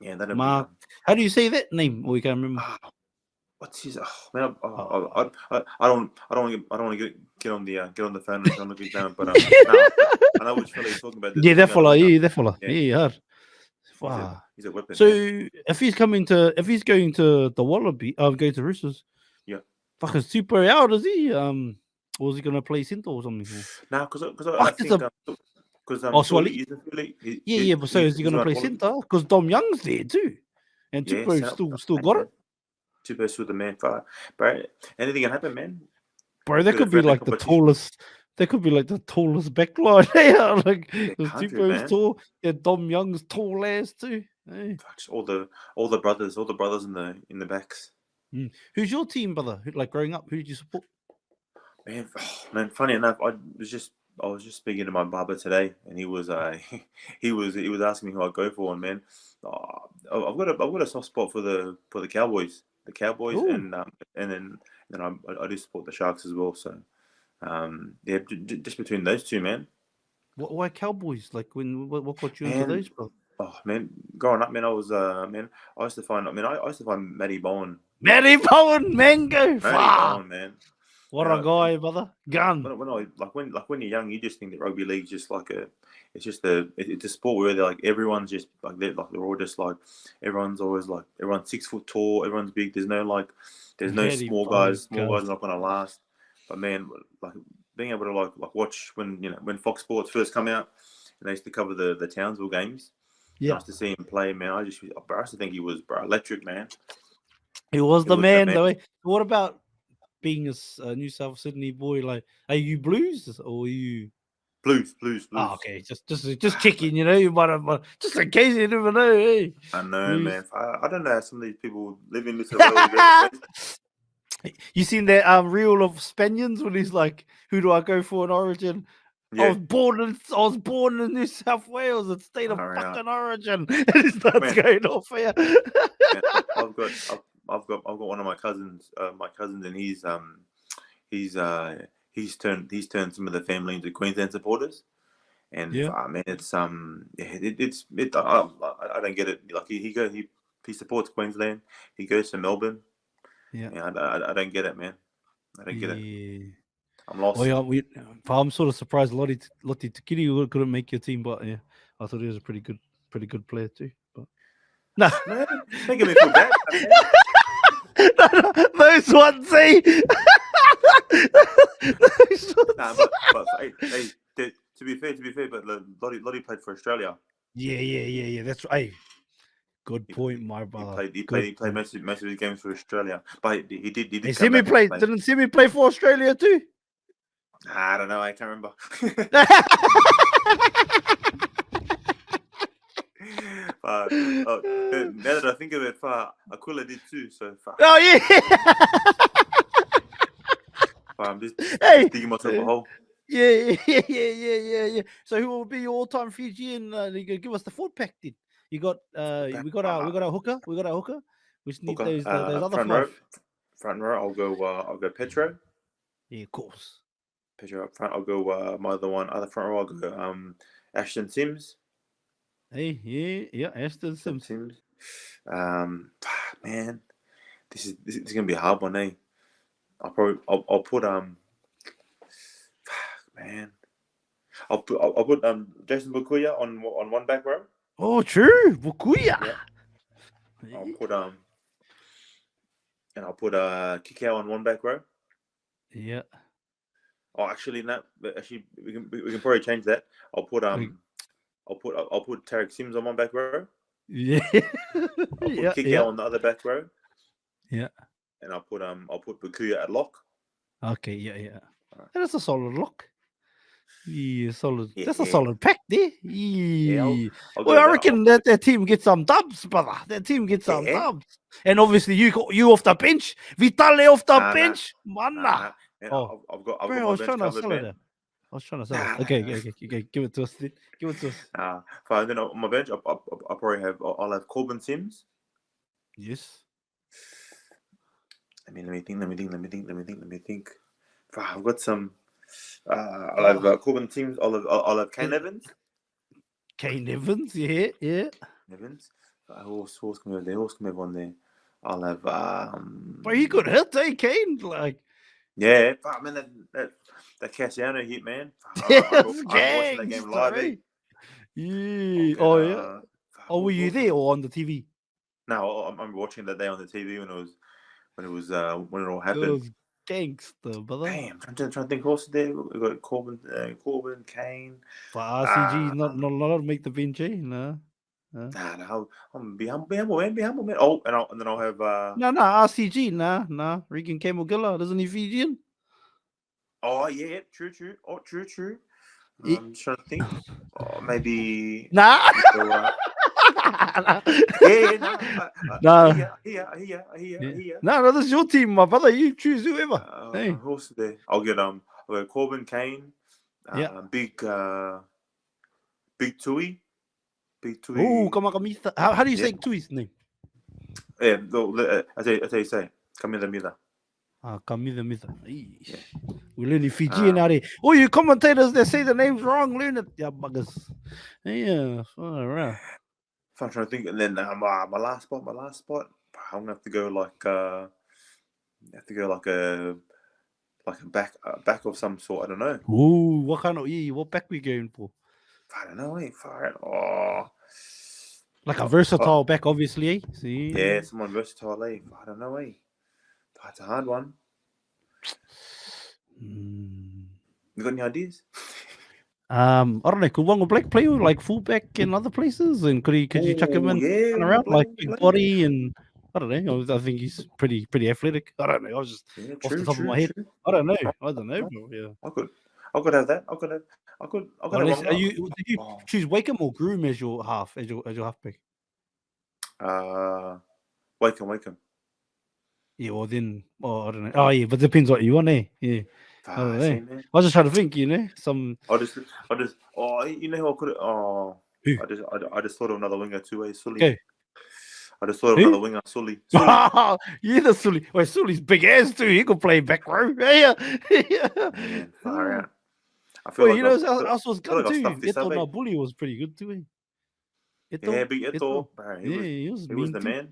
yeah, yeah. That'll be Mark, how do you say that name? Oh, we can't remember. what's his? Oh, man, Oh. I don't want to get on the phone and try and look his name, but no, I know which fella you're talking about. Yeah, The that young fella. winger. Yeah, that fella. Yeah, Yeah, hard. Wow. he's a weapon, So man. if he's going to the Wallaby, going to Roosters, Yeah. fucking super out, is he? Or is he gonna play centre or something? No, because I Fuck, it's think a Sully Swally. isn't Sully. Yeah, but so is he He's gonna around play Wallabies. centre? Because Dom Young's there too, and Yeah, Tupou so still got man. it. Too best with the man. Bro, anything can happen, man. Bro, that Bit of could be friendly like the competition. tallest. That could be like the tallest backline. Yeah, like Yeah, it was country, Tupo's man. tall. Yeah, Dom Young's tall ass too. Hey. Just all the brothers in the backs. Who's your team, brother? Like growing up, who did you support? Man, funny enough, I was just speaking to my barber today, and he was he was asking me who I go for, and man, I've got a soft spot for the Cowboys, Ooh. and then I do support the Sharks as well. So yeah, just between those two, man. Why Cowboys? Like what got you into Man, those, bro? oh man, growing up, man, I used to find, I used to find Matty Bowen, Matty Bowen, Mango. Matty Bowen, man. What Man, a guy, brother. Gun. When you're young, you just think that rugby league's just like it's a sport where they're like everyone's just like they're all just like everyone's always like everyone's 6 foot tall, everyone's big. There's no Matty small Bowen, guys. Small guys are not gonna last. But man, like being able to like watch when Fox Sports first come out and they used to cover the Townsville games. Yeah. Nice to see him play, man. I used to think he was electric, man. He was the man, though. What about being a New South Sydney boy? Like, are you Blues or are you Blues? Oh, okay, just checking, you might have just in case you never know. Hey, I know, Blues. man. I don't know how some of these people live in this world. You seen that reel of Spaniards when he's like, "Who do I go for in Origin?" Yeah. I was born in New South Wales, the state of fucking Origin. And he starts going off here. Man, I've got one of my cousins, and he's turned some of the family into Queensland supporters, and man, it's I don't get it. Like he supports Queensland, he goes to Melbourne. Yeah, I don't get it, man. I don't get it. I'm lost. Well, yeah, I'm sort of surprised Lotti Takiri couldn't make your team, but yeah, I thought he was a pretty good player too. But no, man, making me feel bad. No, those ones, see. Nah, but hey, to be fair, but Lotti played for Australia. Yeah. That's right. Good point, my brother. He played most of his games for Australia, but he did. Didn't Simi play for Australia too? I don't know. I can't remember. Now that I think of it, Aquila did too. So oh yeah. I'm just digging myself a hole. Yeah. So who will be your all-time Fijian? Give us the four pack, then. You got we got our hooker. We got our hooker. We just need those other front five. Front row. I'll go Petro. Yeah, of course. Petro up front. I'll go my other front row. I'll go Ashton Sims. Hey, yeah, Ashton Sims. Man, this is gonna be a hard one, eh? I'll put man. I'll put Jason Bukuya on one back row. Oh, true, Bukuya. Yeah. I'll put Kikau on one back row. Yeah. Oh, actually, no. Actually, we can probably change that. I'll put Tarek Sims on one back row. Yeah. I'll put Kikau on the other back row. Yeah. And I'll put Bukuya at lock. Okay. Yeah. Right. That's a solid lock. Yeah, solid. Yeah, That's a solid pack there. Yeah. Well, I reckon that team gets some dubs, brother. That team gets some dubs. And obviously you off the bench. Vitale off the bench. Manna. Oh, I've got I was trying to sell it. Okay. Give it to us. Fine. Then on my bench, I'll have Corbin Sims. Yes. Let me think. I've got some. I'll have Corbin Sims. I'll have Kane Evans. Kane Evans, yeah. Evans. Who else can we have on there? I'll have. But he could hit, Kane? Like. Yeah, man, that Cassiano hit, man. I'm watching that game live. Yeah. Oh yeah. Were you there or on the TV? No, I'm watching that day on the TV when it all happened. It was gangster, brother. Damn, I'm trying to think who else there. We got Corbin, Kane. But RCG not allowed to make the bench, no. Nah, I'm be humble, man. Be humble, man. Oh, and then I'll have No, RCG, nah. Regan Camogilla, isn't he Fijian? Oh yeah, true. Oh, true. He- I'm just trying to think. Oh, maybe. Nah. Yeah, no. Nah. Here. No, this is your team, my brother. You choose whoever. Hey. Who else is there? I'll get Corbin Kane. Yeah. Big Tui. Oh, Kamakamita. How do you say Tui's name? Yeah, I tell you, say. Kamila. Kamida Mitha. We're learning Fijian out here. Oh, you commentators that say the names wrong, learn it. Yeah, buggers. Yeah, all right. If I'm trying to think, and then my last spot. I'm gonna have to go like a back of some sort. I don't know. Ooh, what back we going for? I don't know. Fire it. Oh, like a versatile back, obviously. See? Yeah, someone versatile. I don't know. That's a hard one. You got any ideas? I don't know. Could Wonga Black play like fullback in other places? And could you chuck him in around like big body and I don't know. I think he's pretty athletic. I don't know. I was just off the top of my head. True. I don't know. Bro. Yeah. I could have that. I could have. Did you choose Wakeham or Groom as your half as your halfback? Wakeham. Yeah, well then, I don't know. Oh yeah, but it depends what you want, eh? Yeah. I don't know. Man. I was just trying to think, some. I just. You know who I could. Who? I just thought of another winger too. Sully. Okay. I just thought of another winger, Sully. Yeah, the Sully. Well, Sully's big ass too. He could play back row. Yeah. Man, far out. I feel well, like else was good too. Eto Nabuli was pretty good too. Yeah, big Eto. He was the man.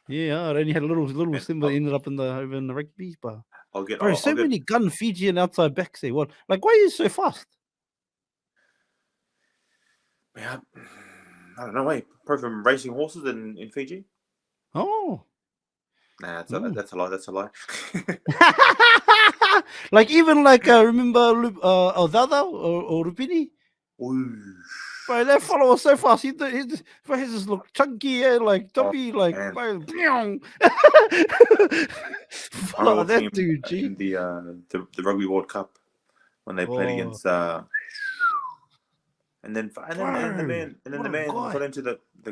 Yeah, I only had a little symbol ended up over in the rugby, but I'll many gun Fijian outside backs there. What? Like, why are you so fast? Yeah, I don't know. Probably from racing horses in Fiji. Oh, nah, that's a lie. like even like remember Odada or Rupini? Bro, that fellow was so fast. He just looked chunky, like chubby, like bro. Follow that dude, G. In the Rugby World Cup when they played against and then the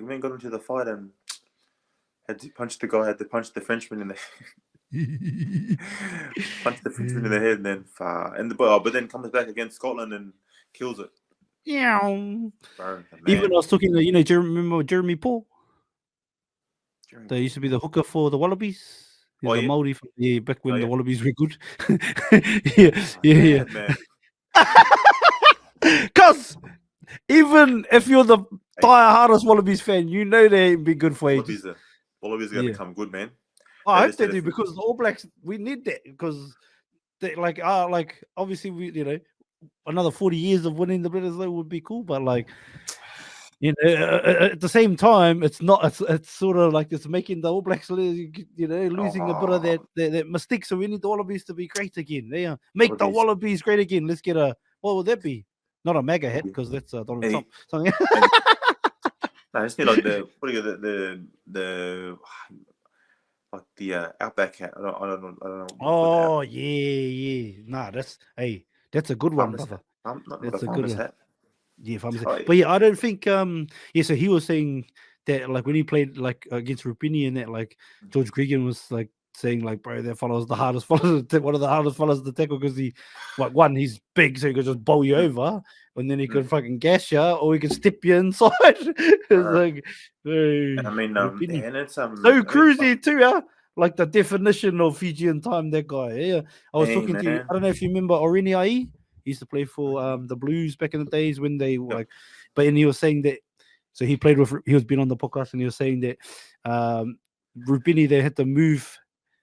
man got into the fight and had to punch the Frenchman in the punch the Frenchman in the head and then but then comes back against Scotland and kills it. Yeah. Bro, even I was talking to remember Jeremy Paul? They used to be the hooker for the Wallabies. He's a Māori from back when the Wallabies were good. Yeah. Man. Because even if you're the hardest Wallabies fan, you know they ain't been good for ages. Wallabies are going to come good, man. I hope they do because the All Blacks, we need that because they like obviously we another 40 years of winning the British would be cool, but like at the same time, it's not. It's sort of like it's making the All Blacks, losing a bit of that mistake. So we need the Wallabies to be great again. Yeah, make the Wallabies great again. Let's get what would that be? Not a mega hat because that's Donald Trump. No, it's like the Outback hat. I don't know. Oh yeah. Nah, that's a good one, brother. That's a good hat. Yeah, but yeah, I don't think. So he was saying that like when he played like against Rupini and that like George Gregan was like saying like, bro, that fellow's the hardest fellow, one of the hardest fellows to tackle because he's big, so he could just bowl you over, and then he could fucking gash you, or he could step you inside. It's like, and I mean, and it's so cruisy too, yeah. Like the definition of Fijian time, that guy. Yeah, I was talking to you. I don't know if you remember Orini Ai. He used to play for the Blues back in the days when they like, but and he was saying that. So he was been on the podcast and he was saying that Rupini, they had to move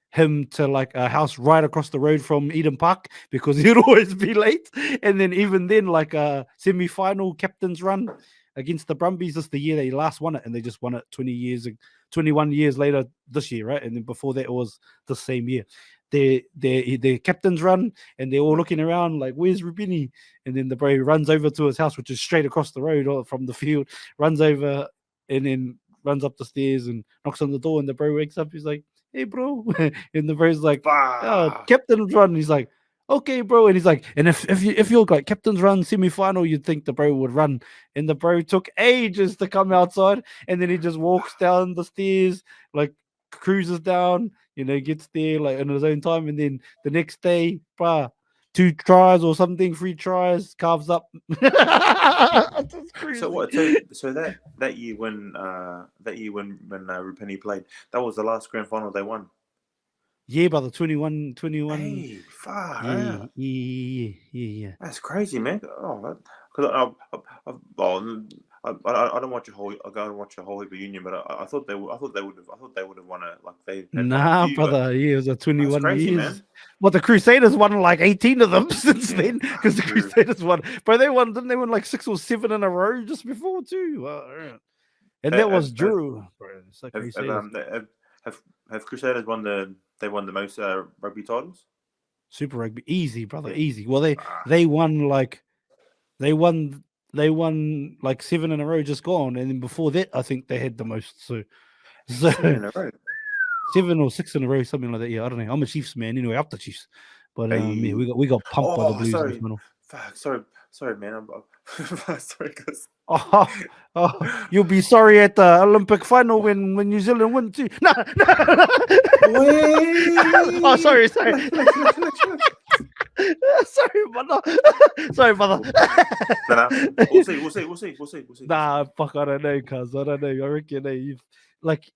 him to like a house right across the road from Eden Park because he'd always be late. And then even then, like a semi-final captain's run against the Brumbies, this the year they last won it, and they just won it 21 years later this year, right? And then before that, it was the same year. The captain's run, and they're all looking around like, where's Rupini? And then the bro runs over to his house, which is straight across the road from the field, runs over and then runs up the stairs and knocks on the door, and the bro wakes up. He's like, "Hey, bro," and the bro's like, "Oh, Bah. captain's run." He's like, "Okay, bro," and he's like, "And if you're like captain's run semi-final, you'd think the bro would run." And the bro took ages to come outside, and then he just walks down the stairs, like cruises down, gets there like in his own time, and then the next day, 2 tries or something, 3 tries, carves up. That's crazy. So what? So that year when Rupeni played, that was the last grand final they won. Yeah, brother, 21. Hey, far Yeah, out. yeah. That's crazy, man. Oh, because I don't watch a whole. I go and watch a whole heap of Union, but I thought they would have won a like they had won a Nah, few. But brother, yeah, it was a that's 21 crazy, years. man. But the Crusaders won like 18 of them since Yeah, then, because the true. Crusaders won. But didn't they win like 6 or 7 in a row just before too? Yeah. And that was Drew. Bro, it's like Crusaders. Have Crusaders won the most rugby titles? Super Rugby, easy, brother, Yeah. easy. Well, they won like 7 in a row just gone, and then before that, I think they had the most. So 7 in a row. 7 or 6 in a row, something like that. Yeah, I don't know. I'm a Chiefs man anyway, up the Chiefs. But yeah, we got pumped by the Blues in the final. Fuck, sorry, man. I'm sorry, cause You'll be sorry at the Olympic final when New Zealand win too. No. Wait. Oh, sorry. Sorry, Sorry, brother. Nah, we'll see. Nah, fuck, I don't know, cuz. I don't know. I reckon you've like,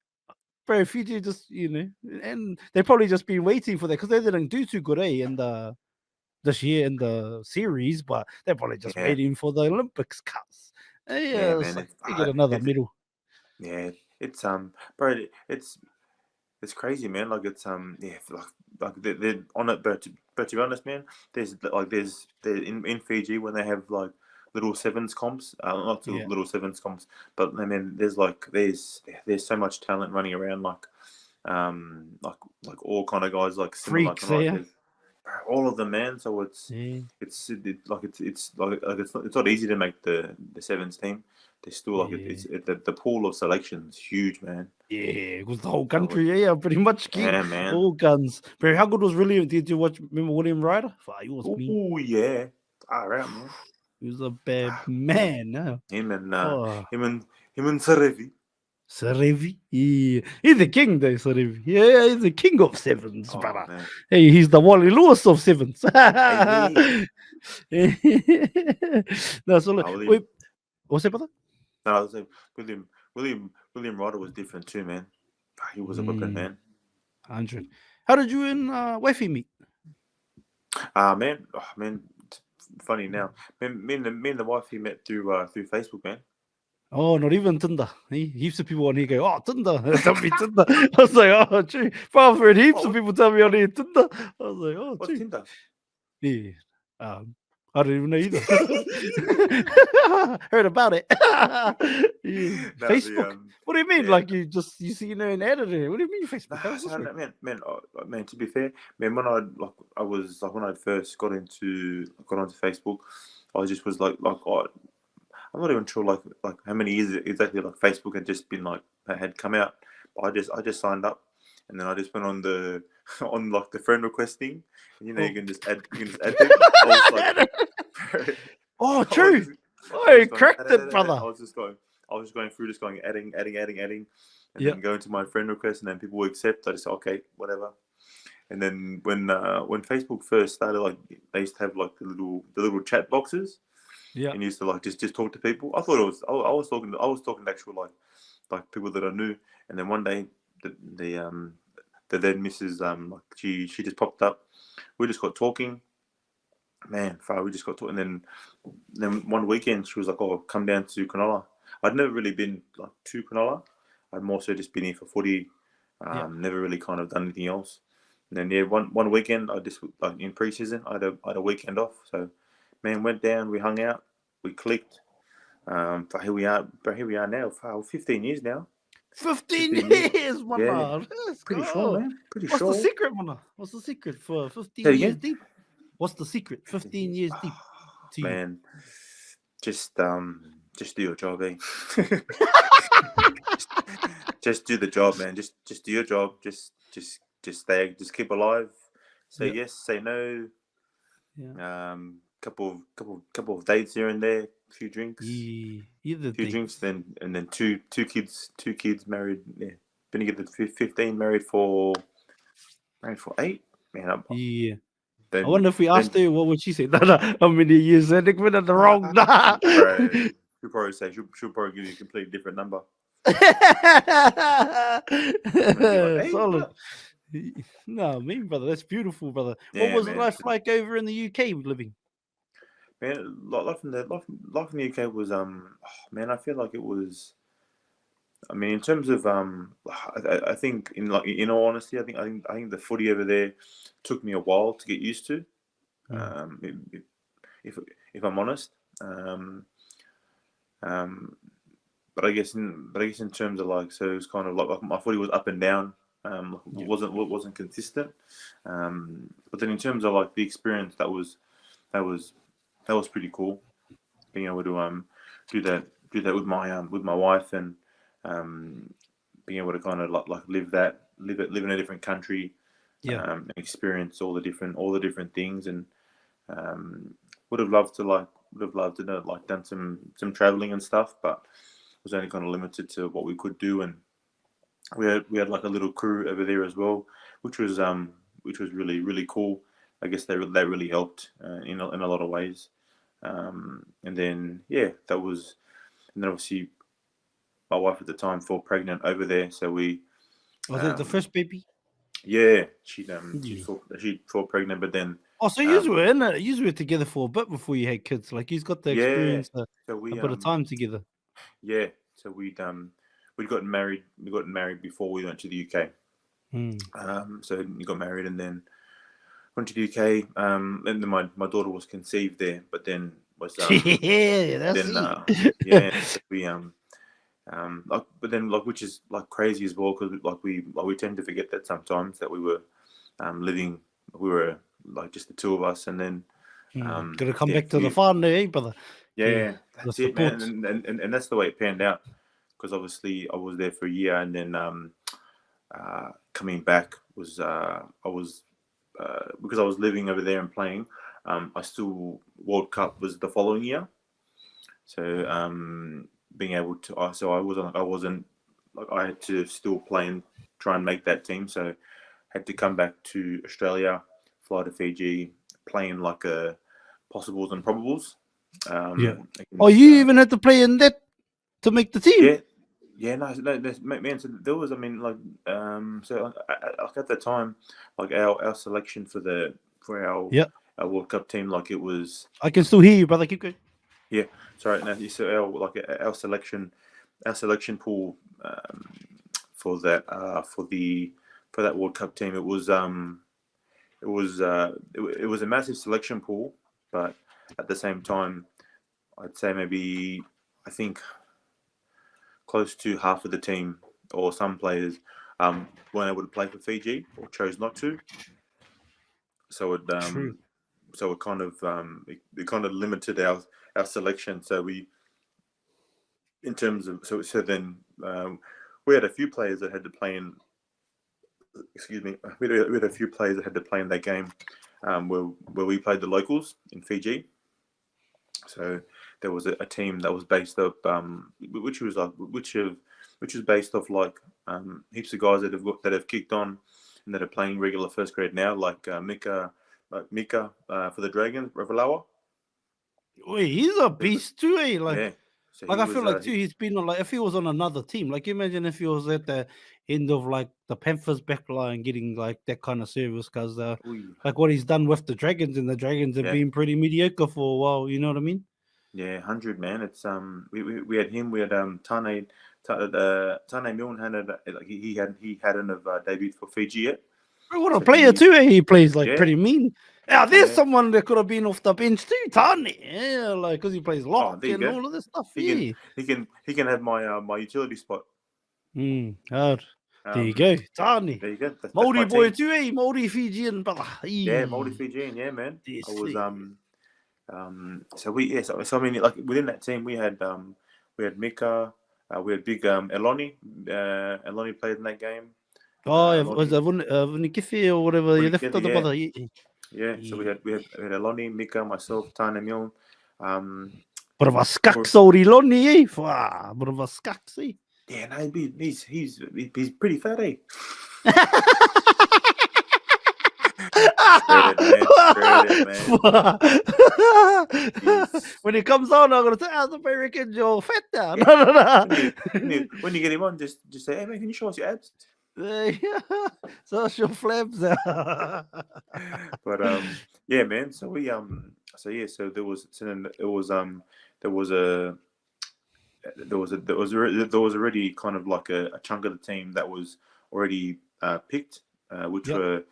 bro, Fiji just, and they've probably just been waiting for that because they didn't do too good, in the this year in the series, but they're probably just waiting for the Olympics cuts. Yeah, man, like they get another medal. Yeah, it's bro, it's crazy, man. Like it's like they're on it, but to be honest, man, there's in Fiji when they have like little sevens comps, not little sevens comps, but I mean there's so much talent running around, like all kind of guys like similar Freaks, to all of them, man. So it's not easy to make the sevens team. There's still the pool of selections huge, man. Yeah, it was the whole country. Pretty much. Yeah, man. All guns. But how good was William? Did you remember William Ryder? He was mean. Oh yeah, all right, man. He was a bad man. No. Him and Sarevi. Sarevi, he's the king, though. Sarevi, yeah, he's the king of sevens, brother. Man. Hey, he's the Wally Lewis of sevens. No, so look, wait, what's that, brother? No, I was saying William Ryder was different too, man. He was a whipping, man. 100. How did you and wifey meet? Man, funny now. Me and the wifey met through Facebook, man. Oh, not even Tinder. Heaps of people on here go, "Oh, Tinder." Tell me Tinder. I was like, "Oh, true." But I've heard heaps of people tell me on here Tinder. I was like, "Oh, what's Tinder?" Yeah. I don't even know either. Heard about it. Facebook. What do you mean? Like you see an editor? What do you mean Facebook? Man. To be fair, man, when I first got onto Facebook, I just was like I'm not even sure like how many years exactly like Facebook had just been had come out. But I just signed up, and then I just went on the friend request thing, and you can just add them. I was like, oh, true. You cracked it, brother. I was just going through, adding, and then going to my friend request, and then people will accept. I just say, okay, whatever. And then when Facebook first started, they used to have the little chat boxes. Yeah. And used to just talk to people. I thought it was I was talking to actual like people that I knew. And then one day the then Mrs. she just popped up. We just got talking. Man, we just got talking. And then one weekend she was like, "Oh, come down to Cronulla." I'd never really been to Cronulla. I'd more so just been here for footy. Never really kind of done anything else. And then one weekend I just in pre-season I had a weekend off. So man, went down, we hung out, we clicked. But here we are now. 15 years now. 15 years, man. Yeah. Pretty sure, man. What's the secret, man? What's the secret for 15 years deep? What's the secret? 15 years deep. Man, just do your job, eh? just do the job, man. Just do your job. Just stay. Just keep alive. Say Yep. yes. Say no. Yeah. Couple of dates here and there. A few drinks. Either Few dates. drinks. Then two kids married. Yeah. Been together 15. Married for 8. Man. Yeah. Then, I wonder if we asked her, what would she say? How many years? I think we're at the wrong. Bro, she'll probably say she'll probably give you a completely different number. Solid. No, me, brother. That's beautiful, brother. Yeah, What was man. life like over in the UK living? Man, life in the UK was man, I feel like it was. I mean, in terms of I think in all honesty, I think the footy over there took me a while to get used to. If I'm honest, but I guess in terms of like, so it was kind of like my footy was up and down. Wasn't consistent. But then in terms of like the experience, that was pretty cool. Being able to do that with my wife, and being able to kind of like live in a different country, and experience all the different things, and would have loved to know, like done some traveling and stuff, but was only kind of limited to what we could do. And we had like a little crew over there as well, which was really, really cool. I guess they really helped in a lot of ways. And then obviously my wife at the time fell pregnant over there, so we. Was it the first baby? Yeah, she fell pregnant, but then. Oh, so you were together for a bit before you had kids. Like you've got the experience, so we, a bit of time together. Yeah, so we'd gotten married. We got married before we went to the UK. So we got married and then went to the UK. And then my daughter was conceived there, but then was but then which is like crazy as well, because we tend to forget that sometimes that we were like just the two of us, and then gotta come back to the farm there, brother. Yeah, that's it, man, and that's the way it panned out, because obviously I was there for a year, and then coming back was because I was living over there and playing. I still World Cup was the following year, so being able to, I had to still play and try and make that team, so had to come back to Australia, fly to Fiji, playing like a possibles and probables. You even had to play in that to make the team. No, man. So there was, so like at the time, like our selection for our World Cup team, like it was. I can still hear you, brother. Keep going. Yeah, sorry. No, so our selection pool for that World Cup team, it was a massive selection pool, but at the same time, I'd say maybe, I think, close to half of the team or some players weren't able to play for Fiji or chose not to. So it kind of limited our selection. So we, in terms of then we had a few players that had to play in. Excuse me. We had a few players that had to play in that game where we played the locals in Fiji. So there was a team that was based up, which is based off like heaps of guys that have kicked on and that are playing regular first grade now, like Mika for the Dragons, Ravalawa. Wait, he's a beast too, eh? Like, yeah. So I feel like too, he's been on, like, if he was on another team, like imagine if he was at the end of like the Panthers back line getting like that kind of service, because like what he's done with the Dragons, and the Dragons have been pretty mediocre for a while, you know what I mean? Yeah, 100, man. It's we had him, we had Tane Milne had he hadn't debuted for Fiji yet. What a player too, eh? He plays like pretty mean. Now there's someone that could have been off the bench too, Tane. Yeah, like because he plays lock and all of this stuff. He can have my utility spot. Hard. There you go, Tane. There you go. Māori boy too, eh? Māori Fijian, brother. Yeah, Māori Fijian, yeah, man. I was so I mean, like within that team we had Mika, We had big Eloni. Eloni played in that game. Oh, was it Vunikifi or whatever? You left Vunikifi, the brother. Yeah. So we had Eloni, Mika, myself, Tana Milne. Bit of a skaksori Loni, eh? Bit of a skaksy. Yeah, no, he's pretty fat, eh? Shredded, man. When he comes on, I'm gonna say, "How's the American Joe fat now?" Yeah. No. When you get him on, just say, "Hey man, can you show us your abs?" So show flaps. But yeah, man. So we so there was already kind of like a chunk of the team that was already picked, which were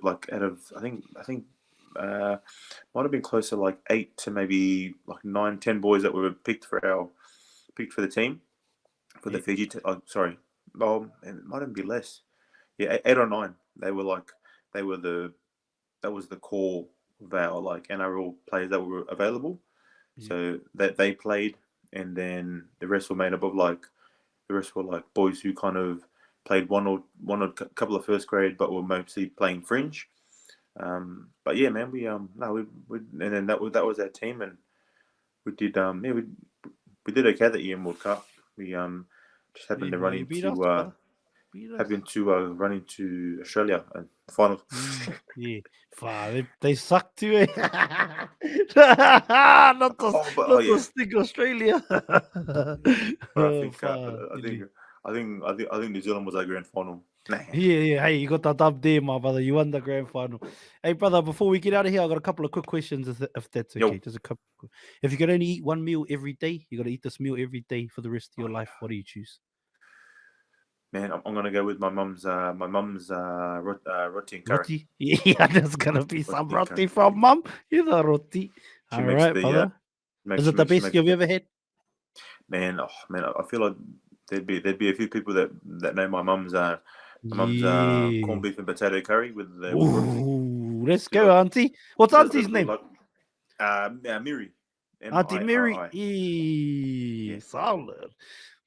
like out of I think might have been close to like 8 to maybe like 9-10 boys that were picked for the team for the Fiji. Sorry, it might even be less. Yeah, 8 or 9. That was the core of our like NRL players that were available. So that they played, and then the rest were made up of like boys who kind of played one or couple of first grade, but were mostly playing fringe. But yeah, man, we and then that was our team, and we did we did okay that year in World Cup. We just happened to run into Australia and the final. They suck too. Eh? not to stick Australia. I think New Zealand was our grand final. Yeah. Hey, you got that dub there, my brother. You won the grand final. Hey, brother, before we get out of here, I got a couple of quick questions, if that's okay. Just a couple. If you could only eat one meal every day, you got to eat this meal every day for the rest of your life. What do you choose? Man, I'm gonna go with my mum's roti and curry. Roti? Yeah, there's gonna be some roti from mum. You know roti. All right, brother. Is it the best you've ever had? Man, I feel like there'd be a few people that know my mum's corned beef and potato curry with the. Ooh, let's go, Auntie. What's Auntie's name? Miri. Auntie Miri. Yeah. Solid.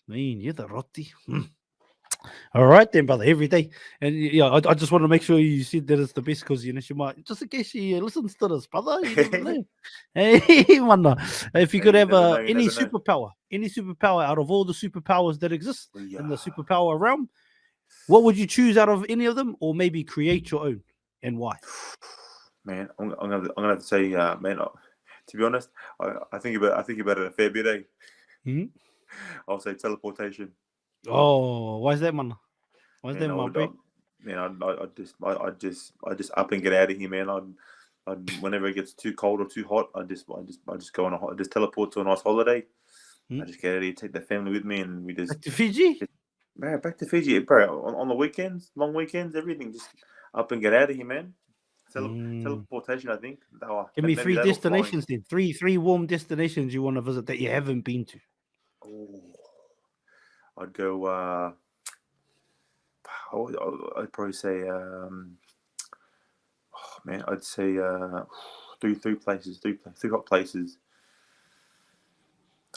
Man, you're the roti. All right then, brother, every day. And yeah, I just want to make sure you said that it's the best because she might, just in case she listens to this, brother. You never know. Hey, man, if you could have any superpower out of all the superpowers that exist in the superpower realm, what would you choose out of any of them, or maybe create your own, and why? Man, I'm gonna have to say, man. To be honest, I think about it a fair bit. Mm-hmm. I'll say teleportation. Oh, why is that, man? Why is that, my bro? Man, I just up and get out of here, man. I'd whenever it gets too cold or too hot, I just go on I just teleport to a nice holiday. I just get out of here, take the family with me, and we just back to Fiji. Back to Fiji, bro. On the weekends, long weekends, everything. Just up and get out of here, man. Teleportation, I think. Give me 3 destinations then. Three warm destinations you want to visit that you haven't been to. Oh, I'd go. I'd probably say. I'd say three places. Three hot places.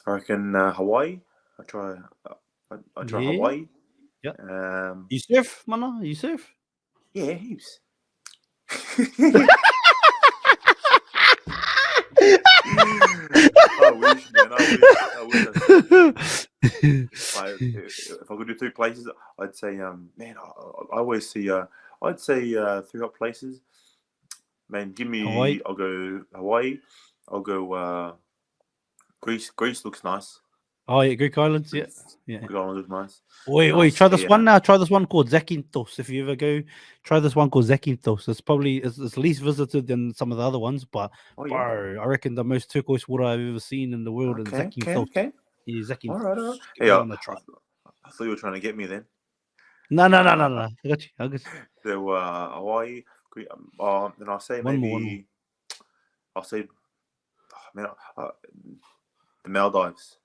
I reckon Hawaii. I try Hawaii. Yeah. You surf, mana? You surf? Yeah, heaps. I wish, man. I wish. If I could do 2 places, I'd say, man. I always see. I'd say 3 hot places. Man, give me. Hawaii. I'll go Hawaii. I'll go Greece. Greece looks nice. Oh yeah, Greek islands. Yeah. Greek islands look nice. Wait. Try this one now. Try this one called Zakynthos. If you ever go, try this one called Zakynthos. It's least visited than some of the other ones, but bro, I reckon the most turquoise water I've ever seen in the world is Zakynthos. Okay. Yeah, Zakynthos. All right. Hey, I thought you were trying to get me then. No. I got you. So Hawaii. Then I'll say maybe. One more. I'll say, the Maldives.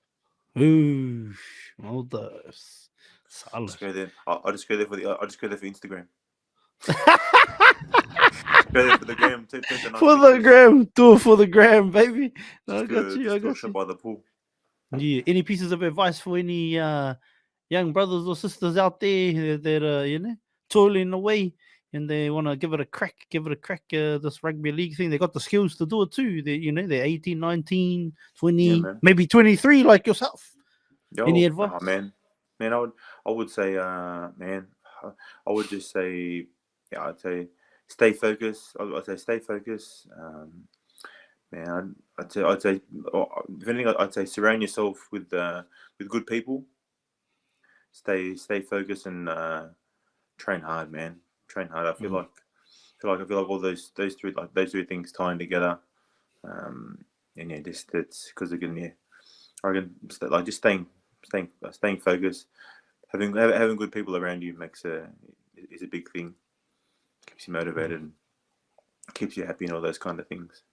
Ooh, Maldives. I'll just go there. I'll just go there for Instagram. Go there for the gram. For the gram, do it for the gram, baby. I got you. Shop by the pool. Yeah. Any pieces of advice for any young brothers or sisters out there that toiling away and they want to give it a crack, this rugby league thing? They got the skills to do it too. They're 18, 19, 20, Yeah, man. maybe 23 like yourself. Any advice? Man, I would say, man, I would just say, yeah, I'd say stay focused. I'd say stay focused. Man, I'd say, if anything, I'd say surround yourself with good people. Stay focused and train hard, man. Train hard. I feel like all those three things tying together. And yeah, just it's because again, yeah, I can like just staying focused. Having good people around you is a big thing. Keeps you motivated and keeps you happy and all those kind of things.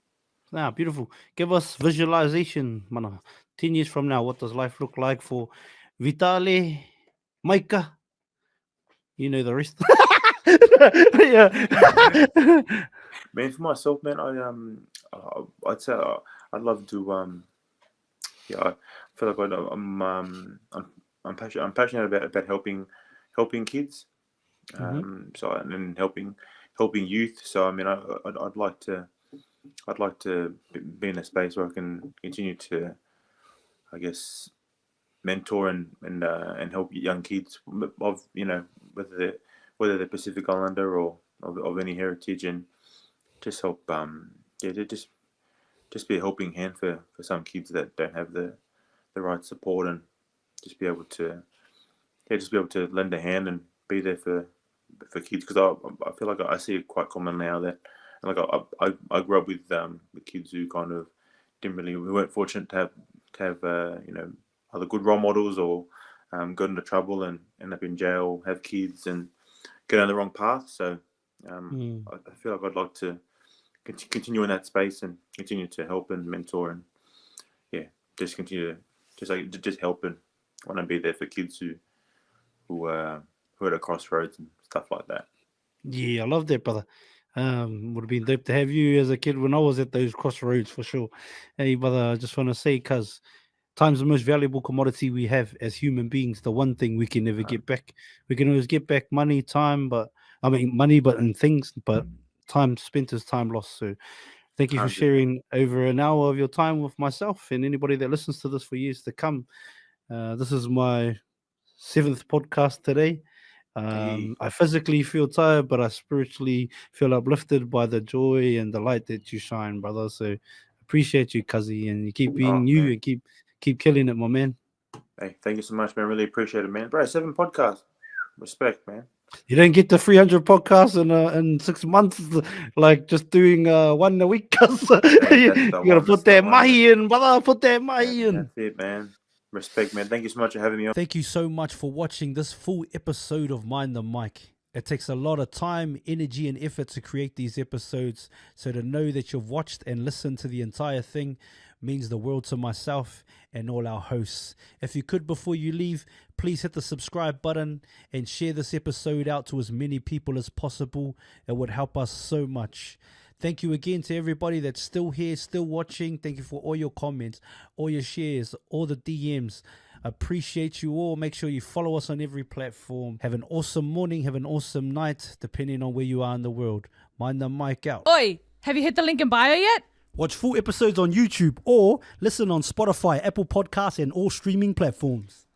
Ah, beautiful. Give us visualization, mana. 10 years from now, what does life look like for Vitale, Maika? You know the rest. Yeah. Man, for myself, man, I'd say I'd love to yeah, I feel like I'm passionate about helping kids, so and helping youth. So I mean, I'd like to be in a space where I can continue to, I guess, mentor and help young kids of whether they're Pacific Islander or of any heritage, and just help just be a helping hand for some kids that don't have the right support, and just be able to lend a hand and be there for kids, because I feel like I see it quite common now that, like, I grew up with kids who kind of we weren't fortunate to have other good role models, or got into trouble and end up in jail, have kids and go down the wrong path. So I feel like I'd like to continue in that space and continue to help and mentor, and just continue to just help and want to be there for kids who are at a crossroads and stuff like that. Yeah, I love that, brother. Would have been dope to have you as a kid when I was at those crossroads for sure. Hey, brother, I just want to say, because time's the most valuable commodity we have as human beings. The one thing we can never get back. We can always get back money, time, but and things, but time spent is time lost. So thank you for 100%. sharing over an hour of your time with myself and anybody that listens to this for years to come. This is my 7th podcast today. I physically feel tired, but I spiritually feel uplifted by the joy and the light that you shine, brother. So appreciate you, Kazi, and you keep being you man. and keep killing it, my man. Hey, thank you so much, man. Really appreciate it, man. Bro, 7 podcasts. Respect, man. You don't get the 300 podcasts in 6 months, like just doing one a week. You gotta put that mahi in, brother. Put that mahi in. That's it, man. Respect, man. Thank you so much for having me on. Thank you so much for watching this full episode of Mind the Mic. It takes a lot of time, energy, and effort to create these episodes. So to know that you've watched and listened to the entire thing means the world to myself and all our hosts. If you could, before you leave, please hit the subscribe button and share this episode out to as many people as possible. It would help us so much. Thank you again to everybody that's still here, still watching. Thank you for all your comments, all your shares, all the DMs. Appreciate you all. Make sure you follow us on every platform. Have an awesome morning. Have an awesome night, depending on where you are in the world. Mind the mic out. Oi, have you hit the link in bio yet? Watch full episodes on YouTube or listen on Spotify, Apple Podcasts, and all streaming platforms.